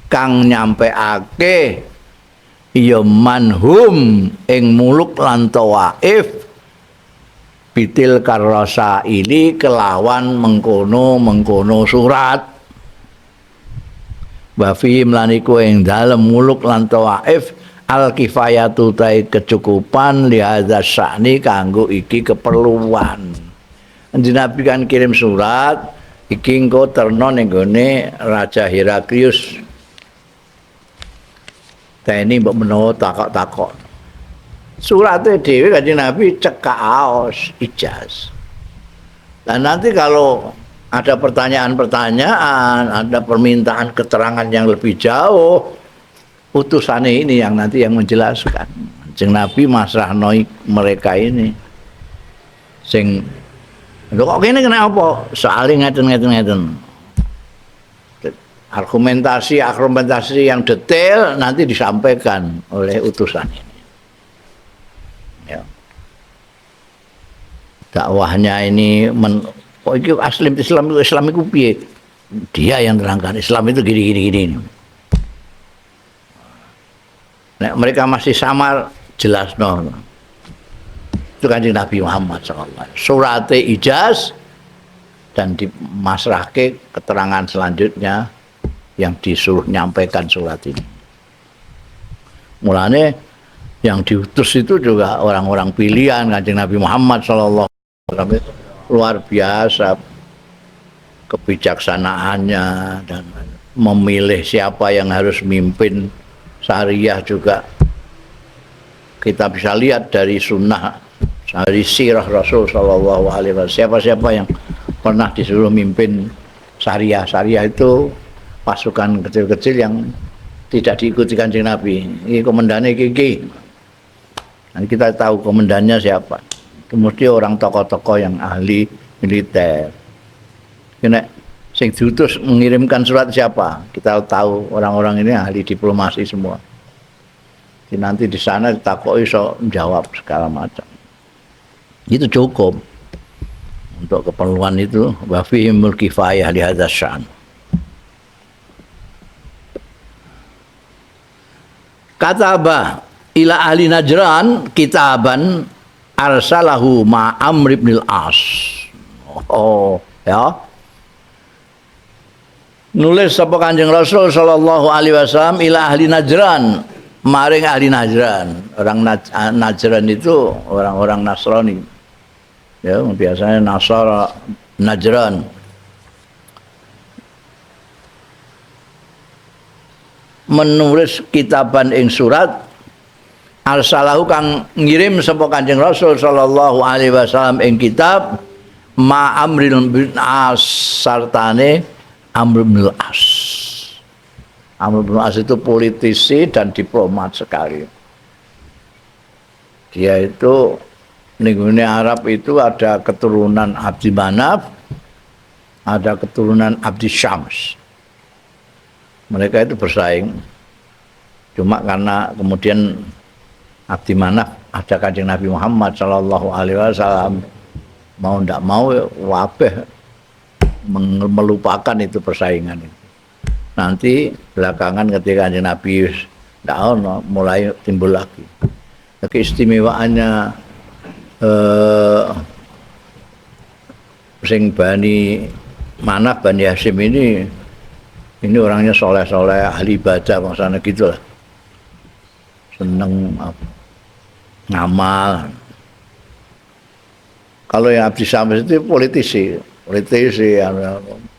kang nyampeake ya manhum ing muluk lan tawaif bitil karasa ini kelawan mengkono surat wa fihim lan iku ing dalem muluk lan tawaif al kifayatu tai kecukupan li hadza sya'ni kanggo iki keperluan. Nabi kan kirim surat iki engko terno ning gone Raja Heraklius. Teni mbok menawa takok-takok. Suratnya dewi Kanjeng Nabi cekak aos ijaz. Dan nanti kalau ada pertanyaan-pertanyaan, ada permintaan keterangan yang lebih jauh, utusannya ini yang nanti yang menjelaskan. Kanjeng Nabi masrahno mereka ini. Sing lho kok kene kena apa? Soale ngeten. Argumentasi yang detail nanti disampaikan oleh utusan ini. Ya. Dakwahnya ini kok iki Islam itu piye? Dia yang terangkan Islam itu gini. Nek mereka masih samar jelas no. Itu Kanjeng Nabi Muhammad SAW. Surate ijaz dan dimasrahke keterangan selanjutnya yang disuruh nyampaikan surat ini. Mulane yang diutus itu juga orang-orang pilihan Kanjeng Nabi Muhammad sallallahu alaihi wasallam, luar biasa kebijaksanaannya dan memilih siapa yang harus mimpin syariah juga kita bisa lihat dari sunnah, dari sirah Rasul sallallahu alaihi wasallam. Siapa-siapa yang pernah disuruh mimpin syariah itu pasukan kecil-kecil yang tidak diikuti Kanjeng Nabi. Ini komandannya iki. Nanti kita tahu komandannya siapa. Kemudian orang tokoh-tokoh yang ahli militer. Ini sing diutus mengirimkan surat siapa? Kita tahu orang-orang ini ahli diplomasi semua. Jadi nanti di sana ditakoki iso menjawab segala macam. Itu cukup untuk keperluan itu. Wa fihimul kifayah li hadzal sya'n. Kataba ila ahli Najran kitaban arsalahu ma Amr ibn al-As. Oh, ya. Nulis sapa Kanjeng Rasul sallallahu alaihi wasallam ila ahli Najran, maring ahli Najran. Orang Najran itu orang-orang Nasrani. Ya, biasanya Nasara Najran. Menulis kitaban ing surat arsalahu kang ngirim sapa Kanjeng Rasul sallallahu alaihi wasallam ing kitab ma Amrul bin As sartane Amr bin As. Amr bin As itu politisi dan diplomat sekali. Dia itu negeri Arab itu ada keturunan Abdi Manaf, ada keturunan Abdi Syams. Mereka itu bersaing. Cuma karena kemudian Abdi Manaf ada Kanjeng Nabi Muhammad Shallallahu Alaihi Wasallam, mau ndak mau wabeh melupakan itu persaingan itu. Nanti belakangan ketika Kanjeng Nabi ndak ono mulai timbul lagi. Keistimewaannya sing Bani Manaf, Bani Hashim ini orangnya soleh-soleh, ahli ibadah maksudnya gitulah. Seneng ngamal. Kalau yang Abdi Syams itu politisi,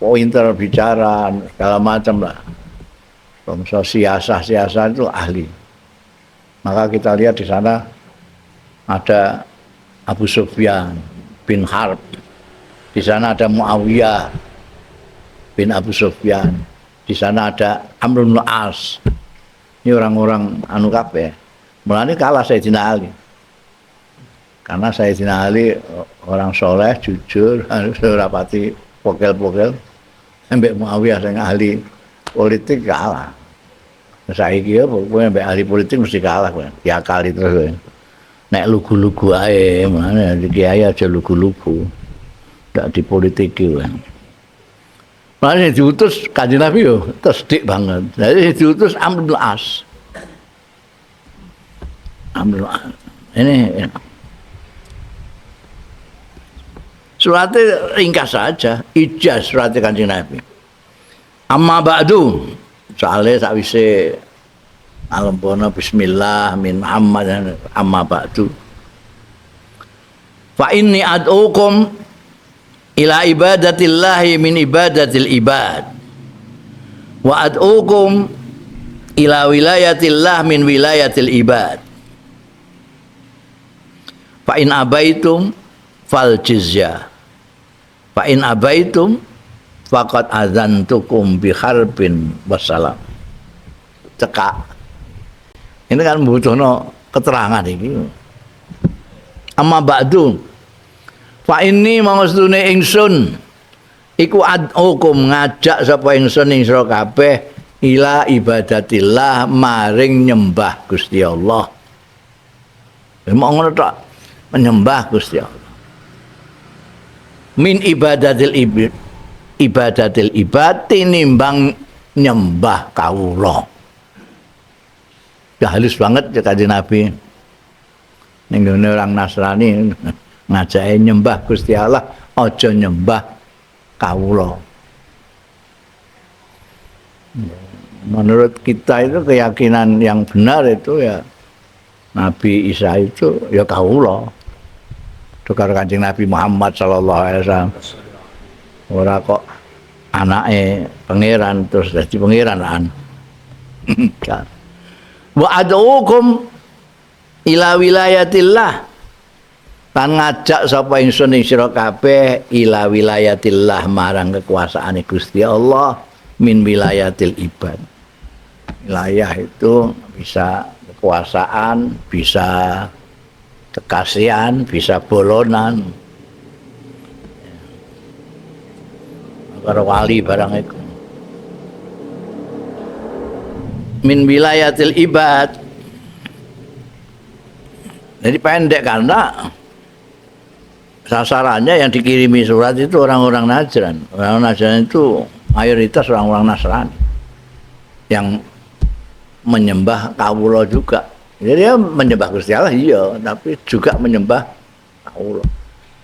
pointer bicara segala macam lah. Siasah itu ahli. Maka kita lihat di sana ada Abu Sufyan bin Harb, di sana ada Muawiyah bin Abu Sufyan, di sana ada Amr bin As. Ini orang-orang anu kabeh. Mulane kalah Sayyidina Ali. Karena Sayyidina Ali orang soleh, jujur, ora pati pokel-pokel. Ambek Muawiyah sing ahli politik kalah. Saiki ya pokoke ambek ahli politik mesti kalah kowe. Diakali terus. Nek lugu-lugu ae, mana kiai aja lugu-lugu. Ndak dipolitiki kowe. Makanya diutus Kanjeng Nabi yo tasdik banget. Jadi diutus Amr bin As. Amr bin As. Ini suratnya ringkas saja, ijaz suratnya Kanjeng Nabi. Amma ba'du, soalnya sakwise alampono bismillah min Muhammad amma ba'du. Fa inni ad'ukum ila ibadatillahi min ibadatil ibad wa ad'ukum ila wilayatillah min wilayatil ibad fa in abaitum fal jizyah fa in abaitum faqad adzantukum bi harbin wassalam. Cekak ini kan butuhno keterangan iki. Amma ba'du fa ini mangstune ingsun iku ad'ukum ngajak sapa ingsun ing sira kabeh ila ibadatillah maring nyembah Gusti Allah. Mau ngono tok, menyembah Gusti Allah. Min ibadatil ibad tinimbang nyembah kawula. Ya halus banget ya Kanjeng Nabi. Ning orang Nasrani ngajake nyembah Gusti Allah, aja nyembah kawula. Menurut kita itu keyakinan yang benar itu ya Nabi Isa itu ya kawula. Tukar Kanjeng Nabi Muhammad sallallahu alaihi wasallam. Ora kok anake pangeran terus dadi pangeran an. Wa ad'ukum ila wilayatillah. Lan ngajak sapa ingsun ing sira kabeh ila wilayatillah marang kekuasaane Gusti Allah min wilayatil ibad. Wilayah itu bisa kekuasaan, bisa kekasihan, bisa bolonan. Para wali barang itu. Min wilayatil ibad. Jadi pendek karena sasarannya yang dikirimi surat itu orang-orang Najran. Orang Najran itu mayoritas orang-orang Nasrani yang menyembah kawula juga. Jadi dia menyembah Gusti Allah iya, tapi juga menyembah kawula.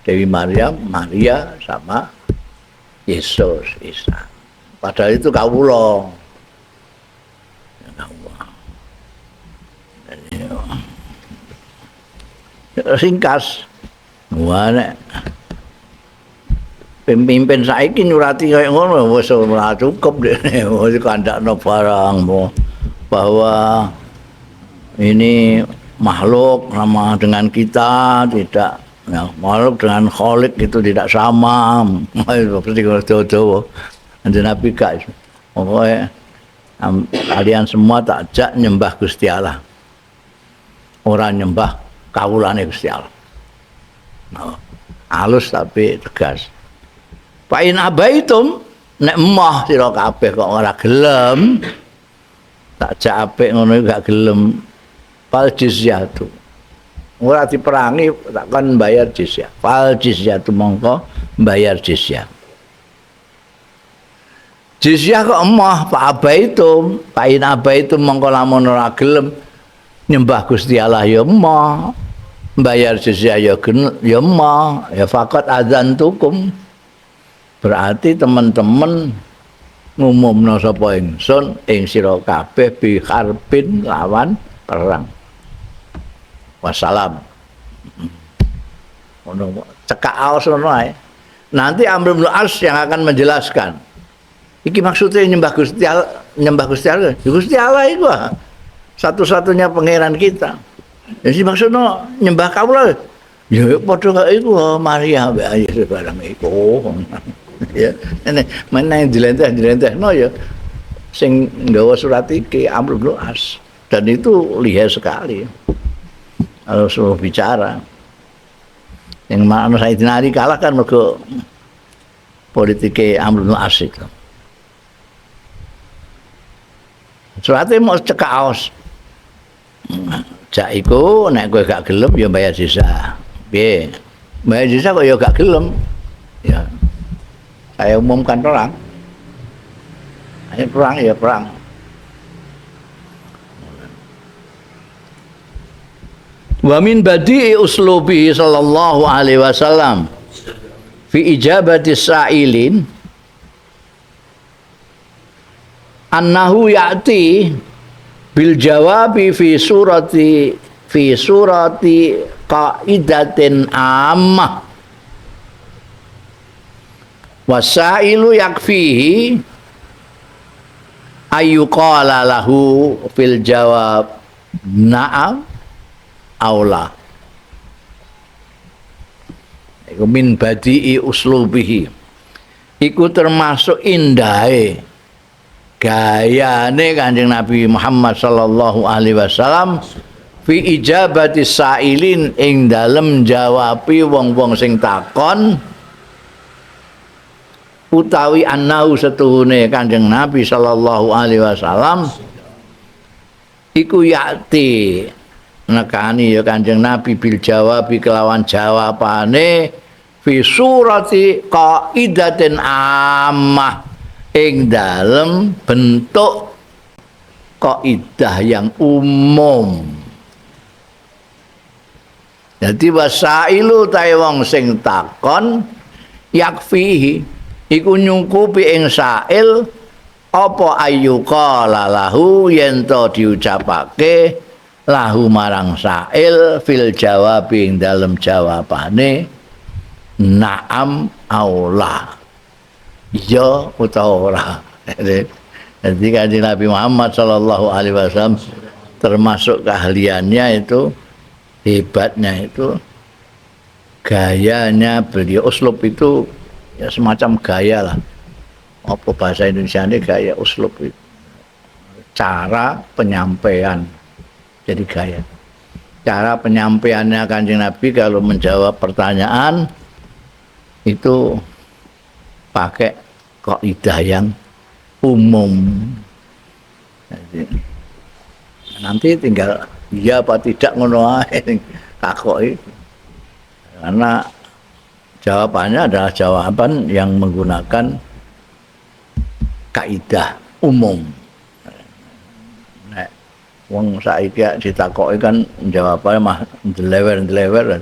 Dewi Maryam, Maria sama Yesus, Isa. Padahal itu kawula. Ringkas. Wah nek pemimpin saiki nyurati kaya ngono wis ora cukup dene wis kandakno barang bahwa ini makhluk sama dengan kita tidak ya, makhluk dengan Khalik itu tidak sama. Seperti kalau Kanjeng Nabi gak pokoknya kalian semua tak ajak nyembah Gusti Allah. Orang nyembah kawulane Gusti Allah. Oh, halus tapi tegas. Fa in abaitum nek emoh sira kabeh kok ora gelem tak jak apik ngono gak gelem fal jizyatu. Ora diperangi takkan bayar jizyah. Fal jizyatu mongko bayar jizyah. Jizyah kok emoh fa abaitum, fa in abaitum mongko lamun ora gelem nyembah Gusti Allah ya emoh. Bayar jizyah ya emoh, ya faqat adzantukum. Berarti teman-teman ngumumno sapa ingsun ing sira kabeh bi harbin lawan perang. Wassalam. Ono cekak aos ngono ae. Nanti Amr bin As yang akan menjelaskan. Iki maksudnya nyembah Gusti Allah, nyembah Gusti Allah. Gusti Allah iku satu-satunya pangeran kita. Jadi maksudnya nyembah kawula. Ya padha kaya iku Maria mbek Yesus barang iku. Ya, nek meneh dilenteh-dilentehno ya sing nggawa surat iki Amr bin As. Dan itu lihai sekali. Harus bicara. Yang mana Sayyidina Ali kalah kan mergo politike Amr bin As itu. Suratnya mau cekak aos. Jak iku nek kowe gak gelem ya bayar sisa. Piye? Bayar sisa kok ya gak gelem. Ya. Saya umumkan perang. Ayo perang ya perang. Wa min badi'i uslubi sallallahu alaihi wasallam fi ijabati sa'ilin annahu ya'ti bil jawabi fi surati qaidatin ammah wasailu yakfihi ayyuqala lahu fil jawab na'am aula. Iku min badi'i uslubihi. Iku termasuk indahe gayane Kanjeng Nabi Muhammad sallallahu alaihi wasallam fi ijabati sailin ing dalem jawabi wong-wong sing takon utawi annau setuhune Kanjeng Nabi sallallahu alaihi wasallam iku yakti nekani ya Kanjeng Nabi bil jawabi kelawan jawabane fi surati qaidatin ammah ing dalem bentuk kaidah yang umum. Jadi wasailu tae wong sing takon yakfihi iku nyungkupi ing sail apa ayyuqala lahu yen to diucapake lahu marang sail fil jawab ing dalem jawabane na'am aula. Iya utawa ora. Jadi Kanjeng Nabi Muhammad sallallahu alaihi wasallam termasuk keahliannya itu hebatnya itu gayanya beliau uslub itu ya semacam gaya lah. Apa bahasa Indonesia ini gaya uslub itu. Cara penyampaian. Jadi gaya. Cara penyampaiannya Kanjeng Nabi kalau menjawab pertanyaan itu pakai kaidah yang umum. Jadi, nanti tinggal iya apa tidak ngono ae takoki. Karena jawabannya adalah jawaban yang menggunakan kaidah umum. Nek wong saiki ditakoki kan jawabannya mah ndelewer-ndelewer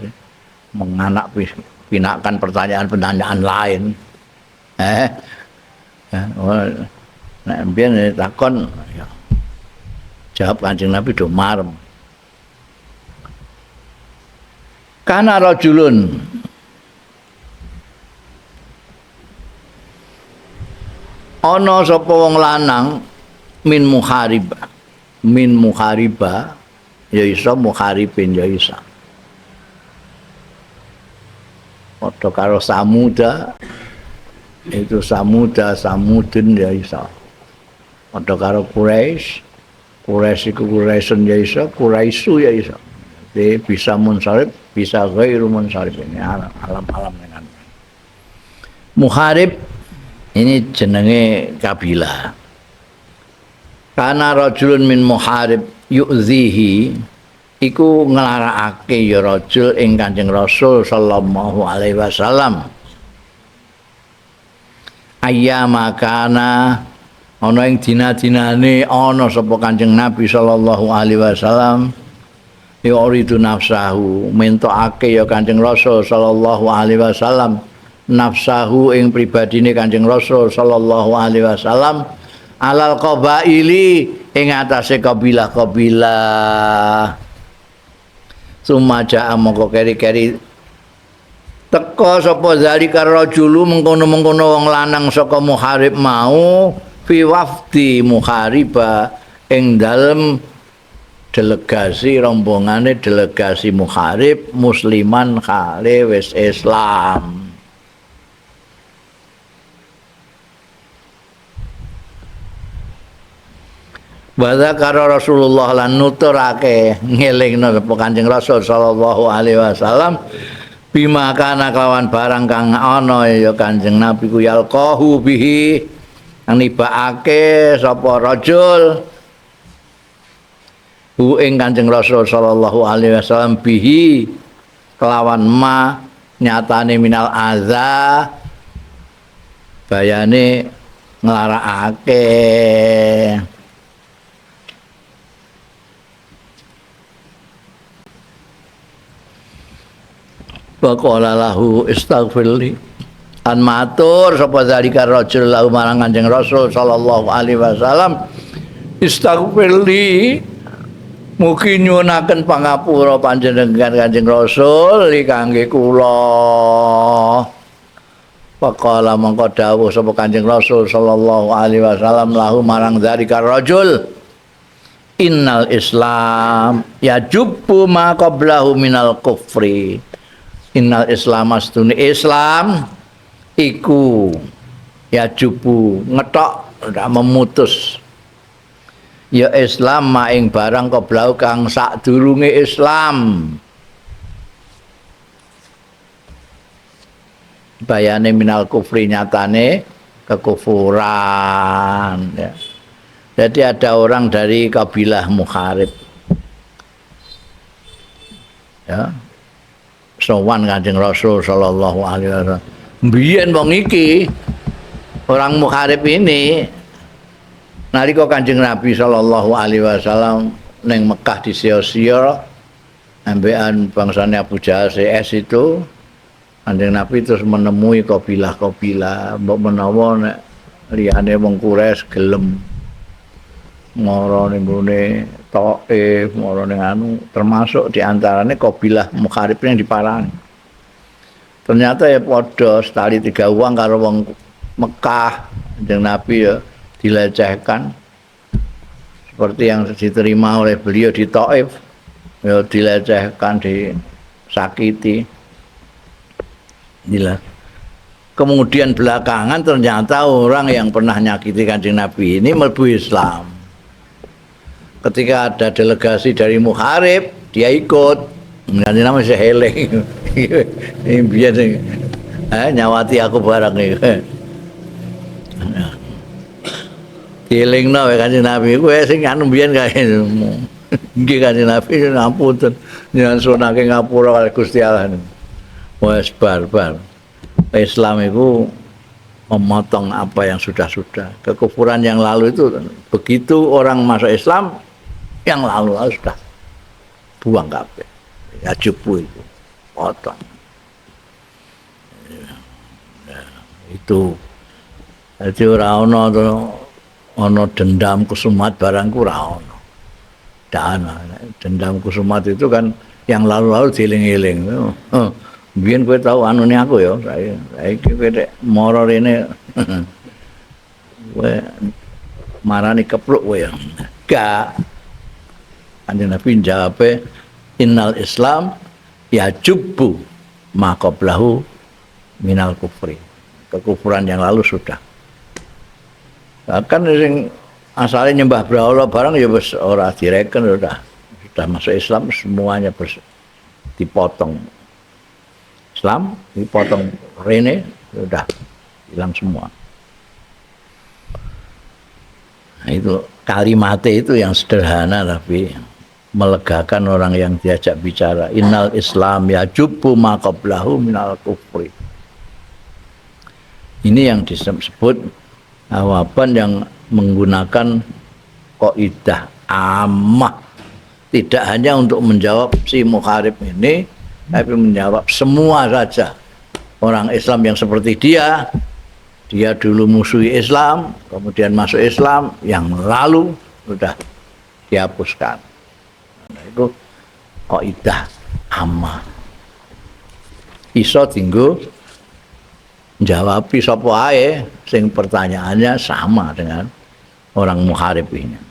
menganak pinakan pertanyaan-pertanyaan lain. Nek mbiyen takon ya jawab Kanjeng Nabi do marem. Kana rajulun ana sapa wong lanang min muhariba ya iso muharibin ya iso padha karo samuda itu samudin ya iso padha karo Quraisy iku Quraisun ya iso Quraisu ya iso Jadi bisa munsharif, bisa ghairu munsharif ini alam-alam dengan. Muharib ini jenenge kabilah. Karena rajulun min muharib yu'zihi iku nglarakake ya rajul ing Kanjeng Rasul sallallahu alaihi wasallam. Ayyama kana ana ing dina-dinane ana sapa Kanjeng Nabi sallallahu alaihi wasallam yuridu nafsahu mentokake ya Kanjeng Rasul sallallahu alaihi wasallam nafsahu ing pribadine Kanjeng Rasul sallallahu alaihi wasallam alal qabaili ing atase kabilah-kabilah sumaja mongko keri-keri teka sapa zalika rajulu mengkono-mengkono wong lanang saka muharib mau fi wafdi muhariba ing dalem delegasi rombongane delegasi muharib musliman khale wis Islam. Badha karo Rasulullah lan nuturake ngelingno Kanjeng Rasul sallallahu alaihi wasallam bima kana kelawan barang kang ana ya Kanjeng Nabi ku yalqahu bihi nibake sapa rajul hu ing Kanjeng Rasul sallallahu alaihi wasallam bihi kelawan ma nyatane minal azza bayane nglarakake. Waqala lahu istaghfirli an matur sapa zalika rajul lahu marang Kanjeng Rasul sallallahu alaihi wasallam istaghfirli mugi nyuwunaken pangapura panjenengan Kanjeng Rasul li kangge kula. Waqala mangko dawuh sapa Kanjeng Rasul sallallahu alaihi wasallam lahu marang zalika rajul innal islam yajubbu ma qablahu minal kufri. Innal Islam astune Islam iku ya jubu ngetok ndak memutus ya Islam maing barang koblau kang sadurunge Islam bayane minal kufri nyatane kekufuran ya. Jadi ada orang dari kabilah Muharib ya sowan Kanjeng Rasul sallallahu alaihi wasallam. Mbiyen wong iki orang Muharib ini nalika Kanjeng Nabi sallallahu alaihi wasallam ning Mekah disio-sio ambekan bangsane Abu Jahal CS itu Kanjeng Nabi terus menemui kabilah-kabilah mbok menawa nek liyane wong Quraisy gelem mara ning gone Taif, mara ning anu termasuk diantaranya kabilah Muharib yang diparani. Ternyata ya padha setali 3 uang karo wong Mekah Kanjeng Nabi ya dilecehkan seperti yang diterima oleh beliau di Taif ya dilecehkan, disakiti. Inilah. Kemudian belakangan ternyata orang yang pernah nyakiti Kanjeng Nabi ini mlebu Islam. Ketika ada delegasi dari Muharib, dia ikut. Nanti namanya seheleng. Ini biar nyawati aku barang ini. Dilingno Kanjeng Nabi, kowe sing anu mbiyen kae. Nggih Kanjeng Nabi ngapunten, njenengan sunake ngapura kali Gusti Allah. Wes barbar. Islam itu memotong apa yang sudah-sudah. Kekufuran yang lalu itu begitu orang masuk Islam yang lalu sudah buang kabeh. Ya jupu itu potong. Ya, itu. Jadi ora ono dendam kusumat barangku ora ono. Dendam kusumat itu kan yang lalu-lalu dieling-eling. Biyen kowe tau anune aku ya, saiki kowe nek mara rene kowe marani kepluk kowe ya. Gak. Kanjeng Nabi jawabe innal Islam yajubbu ma qablahu minal kufri. Kekufuran yang lalu sudah. Kan sing asale nyembah brahala barang ya wis ora direken sudah. sudah masuk Islam semuanya dipotong. Islam dipotong rene sudah hilang semua. Nah, itu kalimatnya itu yang sederhana tapi melegakan orang yang diajak bicara. Innal Islam yajubbu ma qablahu minal kufri. Ini yang disebut jawaban yang menggunakan kaidah ammah. Tidak hanya untuk menjawab si mukharib ini, tapi menjawab semua saja. Orang Islam yang seperti dia dulu musuhi Islam, kemudian masuk Islam, yang lalu sudah dihapuskan. Nah, itu kaidah ammah. Iso tinggu jawabi sapa ae sing pertanyaannya sama dengan orang muharib ini.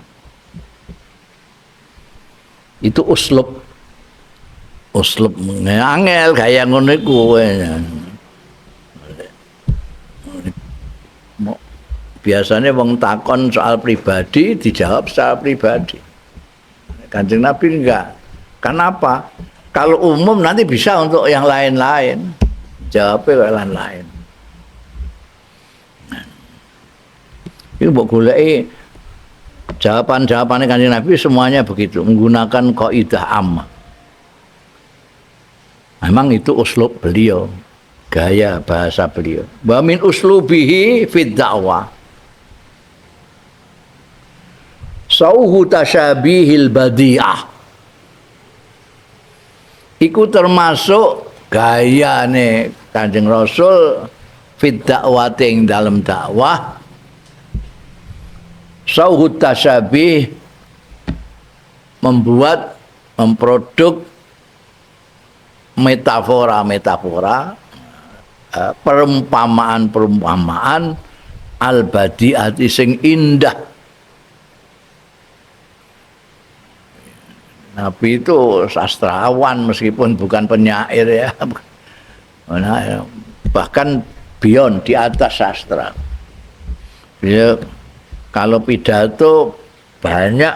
Itu uslub angel gaya ngono iku. Biasanya wong takon soal pribadi dijawab secara pribadi. Kanjeng Nabi enggak. Kenapa? Kalau umum nanti bisa untuk yang lain-lain. Jawabnya lain-lain. Ini mbok goleki jawaban-jawabannya Kanjeng Nabi semuanya begitu, menggunakan kaidah ammah. Memang itu uslub beliau, gaya bahasa beliau. Wa min uslubihi fid da'wah sauhu tasyabihil badi'ah. Iku termasuk gayane Kanjeng Rasul fid da'wah ing dalam dakwah. Sauhut tasyabih memproduk metafora perumpamaan al-badi'ati sing indah. Nabi itu sastrawan meskipun bukan penyair ya. Bahkan beyond di atas sastra. Dia kalau pidato banyak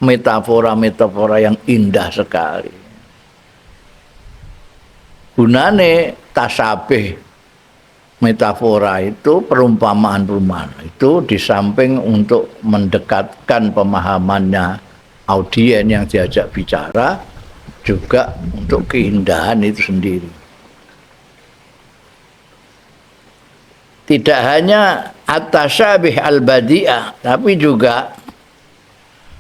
metafora-metafora yang indah sekali. Gunane tasabih metafora itu perumpamaan-perumpamaan itu di samping untuk mendekatkan pemahamannya audien yang diajak bicara juga untuk keindahan itu sendiri. Tidak hanya at-tasyabih al-badi'ah, tapi juga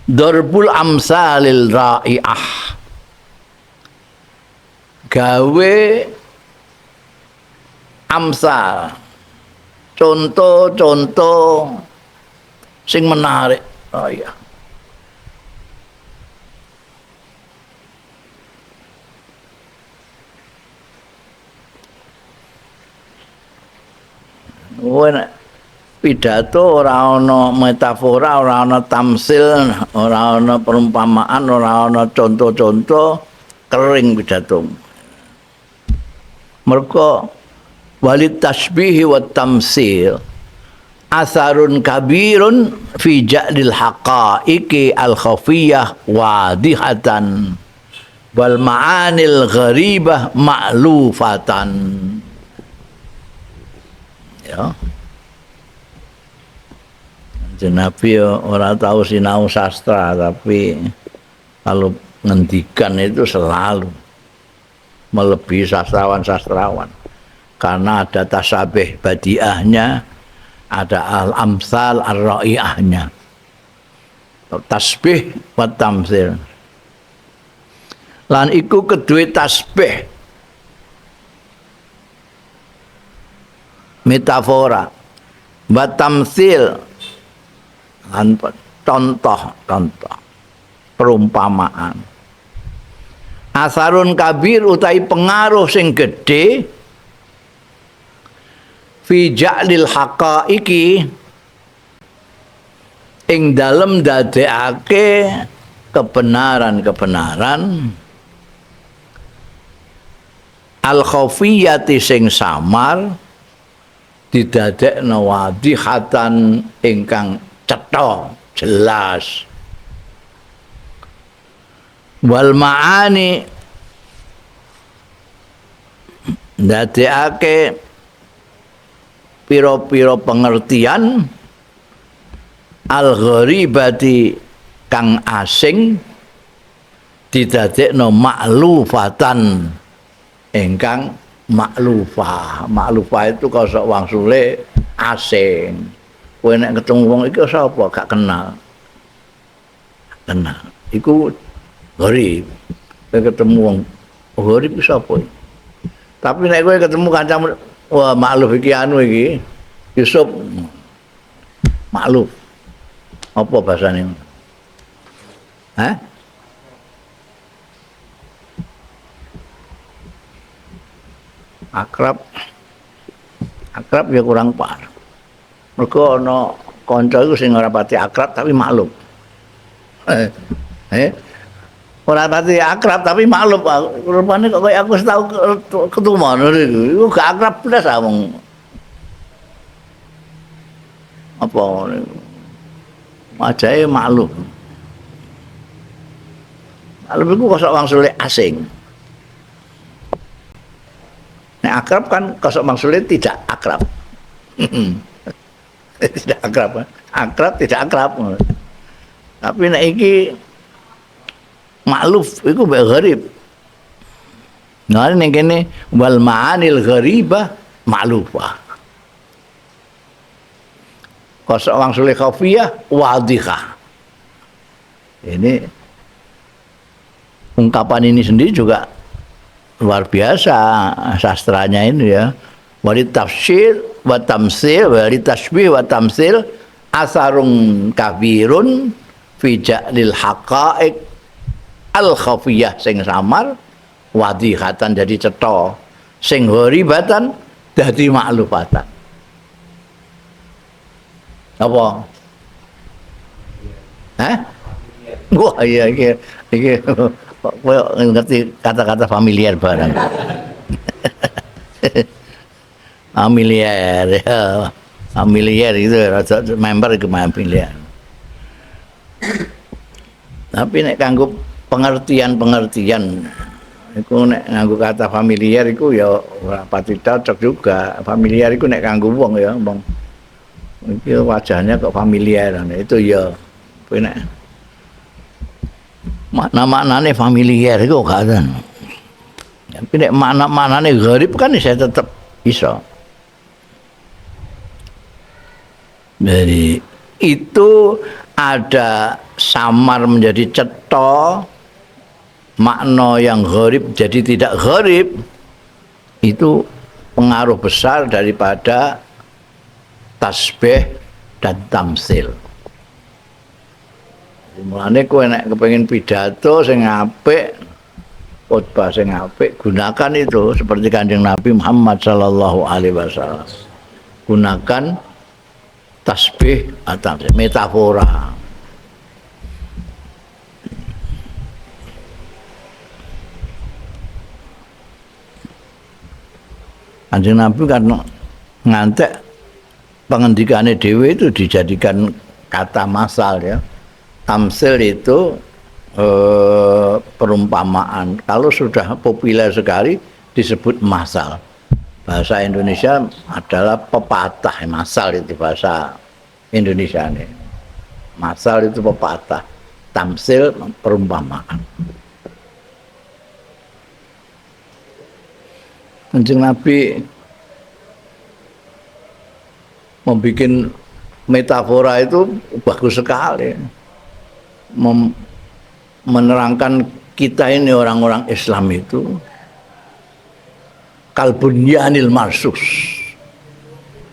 darbul amsalil ra'i'ah. Gawe amsal, contoh-contoh sing menarik. Oh iya. Pidato ora ana metafora, ora ana tamsil, ora ana perumpamaan, ora ana contoh-contoh, kering pidato. Mergo walid tasbih wa tamsil asarun kabirun fi ja'dil haqa'iqi al-khafiyah wadihatan wal ma'anil gharibah ma'lufatan. Ya. Nabi orang tahu sinau sastra, tapi kalau ngendikan itu selalu melebihi sastrawan-sastrawan karena ada tasabih badiahnya, ada al-amsal ar-ra'iahnya, tasbih wa tamsil. Lan iku kedue tasbih metafora wa tamsil contoh-contoh perumpamaan. Asarun kabir utai pengaruh sing gede fi ja'lil haqa'iqi ing dalem dadekake kebenaran-kebenaran al khafiyati sing samar didadekno wadihatan ingkang cetha jelas wal ma'ani ndadekake pira-pira pengertian al gharibati kang asing didadekno maklufatan ingkang maklufah. Maklufah itu kosok wangsule asing. Kowe nek ketemu wong iki sapa gak kenal. Kenal. Iku gharib. Kowe ketemu wong gharib sapa? Tapi nek kowe ketemu kancamu wah makluf iki anu iki Yusuf makluf. Apa bahasane? Hah? Akrab ya kurang pas. Mergo ana kanca iku sing ora pati akrab tapi maklum. Ora pati akrab tapi maklum. Rupane kok koyo aku tau ketemu ngono iku gak akrab blas wong. Apa ngono. Wajahe maklum. Maklum iku kosok wangsule asing. Nek akrab kan kosok maksudnya tidak akrab. Tidak akrab. Akrab tidak akrab. Tapi nek iki makluf iku mbek gharib. Nah ning kene wal ma'anil gharibah ma'lufah. Kosok maksudnya khafiyah wadhihah. Ini ungkapan ini sendiri juga luar biasa sastranya ini ya. Wali tafsir wa tamsil, wali tasbih wa tamsil asarun kabirun fi ja'lil haqa'iq al khafiyah sing samar wadihatan jadi cetha, sing gharibatan dadi maklufatan. Apa? Hah? Wah iya iki kowe ngerti kata-kata familiar barang. Familiar ya. Familiar itu member ke familiar. Tapi nek kanggo pengertian-pengertian iku nek nganggo kata familiar iku ya ora pati cocok juga. Familiar iku nek kanggo wong ya, wong iki wajahnya kok familiar itu ya nek makna-maknane familiar itu gak ada. Tapi nek makna-maknane gharib kan saya tetap bisa. Jadi itu ada samar menjadi cetha, makna yang gharib jadi tidak gharib. Itu pengaruh besar daripada tasbih dan tamsil. Mulane kowe nek kepengin pidato sing apik, khotbah sing apik, gunakan itu seperti Kanjeng Nabi Muhammad sallallahu alaihi wasallam. Gunakan tasbih atau metafora. Kanjeng Nabi kan ngantek pengendikane dhewe itu dijadikan kata masal ya. Tamsil itu perumpamaan. Kalau sudah populer sekali disebut masal. Bahasa Indonesia adalah pepatah. Masal itu bahasa Indonesia ini. Masal itu pepatah. Tamsil perumpamaan. Kanjeng Nabi membuat metafora itu bagus sekali. Menerangkan kita ini orang-orang Islam itu kalbunyanil marsus.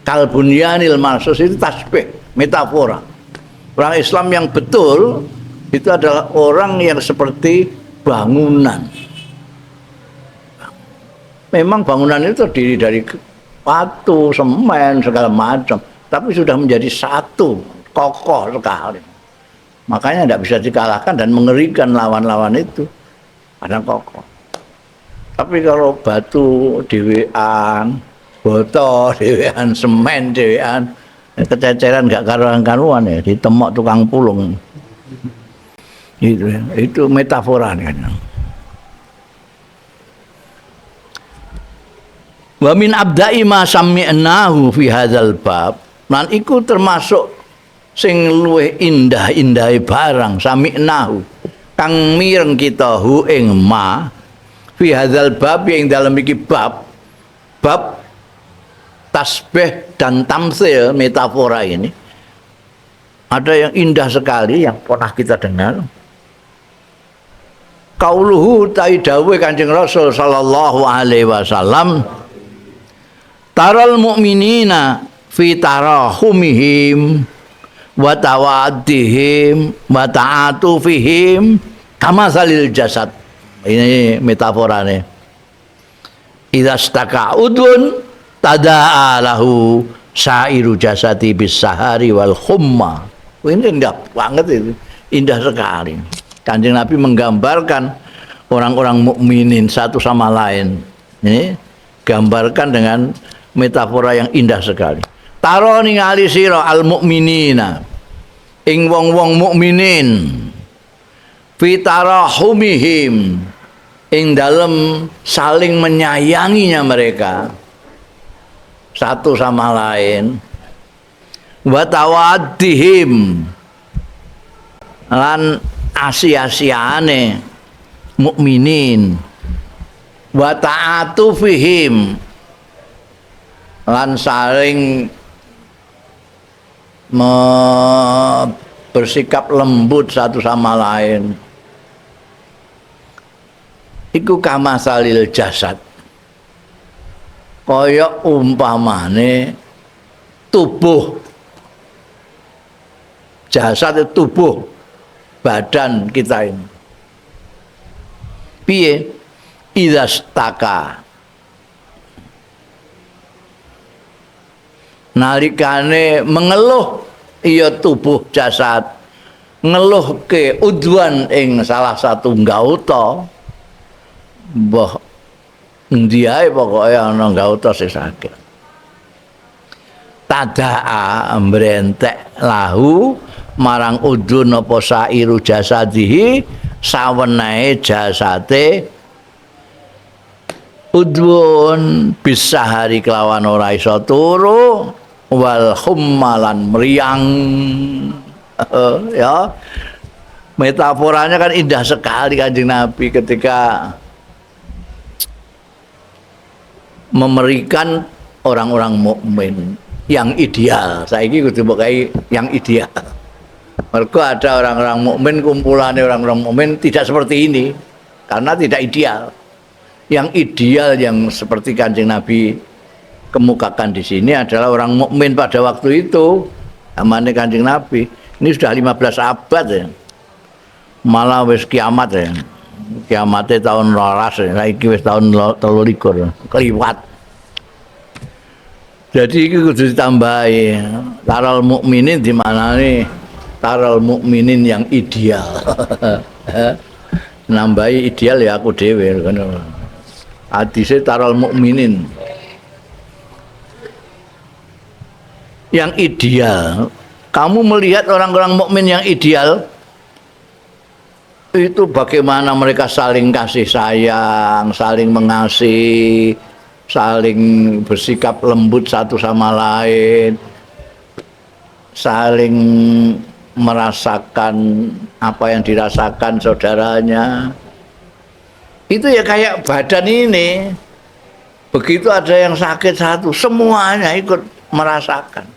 Kalbunyanil marsus itu tasbih, metafora. Orang Islam yang betul itu adalah orang yang seperti bangunan. Memang bangunan itu terdiri dari batu, semen, segala macam, tapi sudah menjadi satu, kokoh sekali. Makanya tidak bisa dikalahkan dan mengerikan lawan-lawan itu karena kokoh. Tapi kalau batu dewean, botol dewean, semen dewean, kececeran gak karuan-karuan ya, ditemok tukang pulung. Itu metafora kan. Wa min abda'i ma sami'nahu fi hadzal bab. Lan iku termasuk sing luwih indah-indahe barang sami'nahu kang mireng kita hu ing ma fi hadzal bab yang dalam iki bab tasbih dan tamtsil metafora ini ada yang indah sekali yang pernah kita dengar. Qauluhu ta'idawe Kanjeng Rasul sallallahu alaihi wasallam taral mu'minina fi tarahumihim wa tawaddihim wa ta'atufihim kama salil jasad. Ini metaforanya. Idza staka udun tada'a lahu sairu jasati bis sahari wal khumma. Ini indah banget itu. Indah sekali. Kanjeng Nabi menggambarkan orang-orang mukminin satu sama lain. Ini gambarkan dengan metafora yang indah sekali. Taro ningali sira al mukminina ing wong-wong mukminin fi tarahumihim ing dalem saling menyayanginya mereka satu sama lain wa tawaddihim lan asia-asiane mukminin wa ta'atufihim lan saling bersikap lembut satu sama lain. Iku kama salil jasad, kaya umpamane tubuh. Jasad itu tubuh badan kita ini. Piye? Idza staka, nalikane mengeluh iya tubuh jasad ngeluh ke udwan ing salah satu nggauta mbah endi ae pokoke ana nggauta sing sakit tadaa mbrentek lahu marang udun apa sairu jasadihi sawenehe jasate udwun bisa hari kelawan ora iso turu wal khummalan meriang. Ya metaforanya kan indah sekali Kanjeng Nabi ketika memberikan orang-orang mukmin yang ideal. Saiki kudu pokoke yang ideal. Mergo ada orang-orang mukmin kumpulannya orang-orang mukmin tidak seperti ini karena tidak ideal. Yang ideal yang seperti Kanjeng Nabi kemukakan di sini adalah orang mukmin pada waktu itu zamane Kanjeng Nabi. Ini sudah 15 abad ya. Malah wis kiamat ya. Kiamatnya tahun 12 ya. Saiki wis tahun 23 keliwat. Jadi iki kudu ditambahi taral mukminin di mana nih taral mukminin yang ideal. Nambahi ideal ya aku dhewe ngono. Hadise taral mukminin yang ideal. Kamu melihat orang-orang mukmin yang ideal itu bagaimana mereka saling kasih sayang, saling mengasihi, saling bersikap lembut satu sama lain, saling merasakan apa yang dirasakan saudaranya. Itu ya kayak badan ini. Begitu ada yang sakit satu, semuanya ikut merasakan.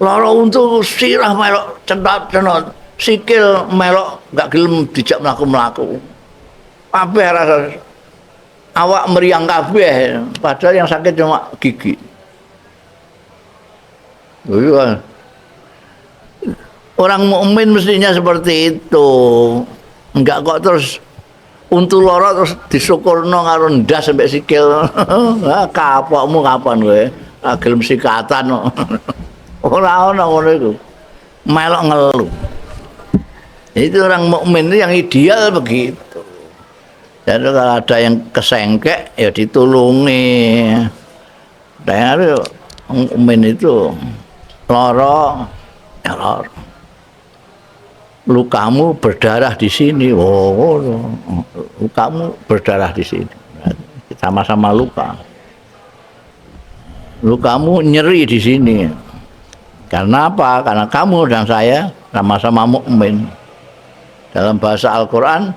Lara untu sirah melok cenot-cenot, sikil melok gak gelem dijak mlaku-mlaku. Kabeh rasa awak meriang kabeh, padahal yang sakit cuma gigi. Orang mukmin mestinya seperti itu. Enggak kok terus untu lara terus disyukurno karo ndas sampai sikil. Kapokmu kapan kowe? Gelem sikatan kok. Ora ana ngono iku. Melok ngeluh. Itu orang mukmin itu yang ideal begitu. Jadi kalau ada yang kesengkek ya ditulungi. Dan mukmin itu lara ya lara. lukamu berdarah di sini. Oh, lukamu berdarah di sini. Sama-sama luka. Lukamu nyeri di sini. Karena apa? Karena kamu dan saya sama-sama mukmin. Dalam bahasa Al-Qur'an,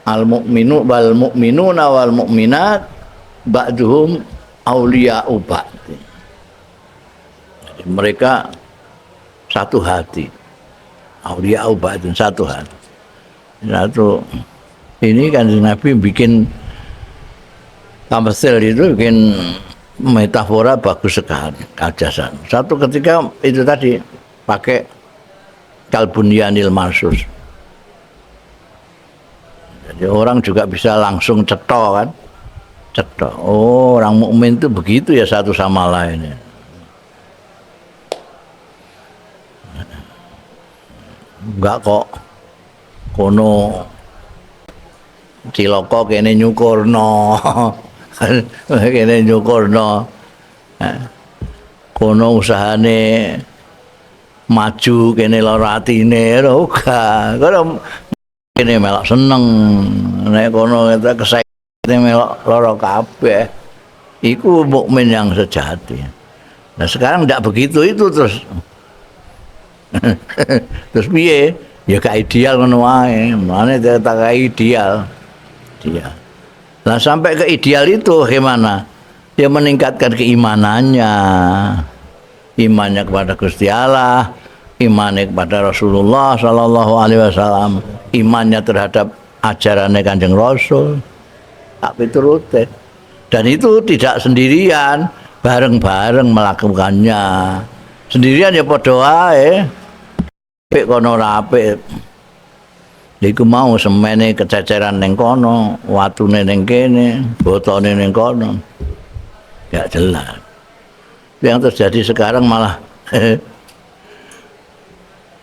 al-mu'minu wal mu'minuna wal mu'minat ba'duhum auliya'u ba'd. Mereka satu hati. Auliya'u ba'd, satu hati. Satu. Ini kan Nabi bikin tamsil itu, bikin metafora bagus sekali, kajasan. Satu ketika itu tadi pakai kalbunyanil marsus. Jadi orang juga bisa langsung cetok kan, cetok. Oh, orang mukmin itu begitu ya satu sama lain. Enggak kok kono ciloko kene nyukurno. Kene nyukurno. Kono usahane maju kene lara atine ora. Kono kene melok seneng. Nek kono kesek melok lara kabeh. Iku mukmin yang sejati. Nah, sekarang tidak begitu itu terus. Terus piye? Ya gak ideal ngono wae. Mane tak ideal. Dia. Nah, sampai ke ideal itu gimana? Dia meningkatkan keimanannya. Imannya kepada Gusti Allah, imannya kepada Rasulullah sallallahu alaihi wasallam, imannya terhadap ajarannya Kanjeng Rasul. Tak piturutin. Dan itu tidak sendirian, bareng-bareng melakukannya. Sendirian ya padha wae. Apik kono ora apik. Iku mau semene kececeran ning kono, watune ning kene, botone ning kono. Gak jelas. Yang terjadi sekarang malah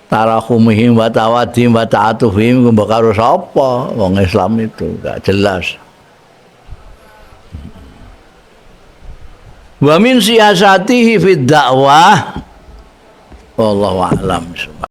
tarahumihim wa tawadim wa ta'atufihim mbok karo sapa wong Islam itu gak jelas. Wa min siyasatihi fid dakwah wallahu a'lam.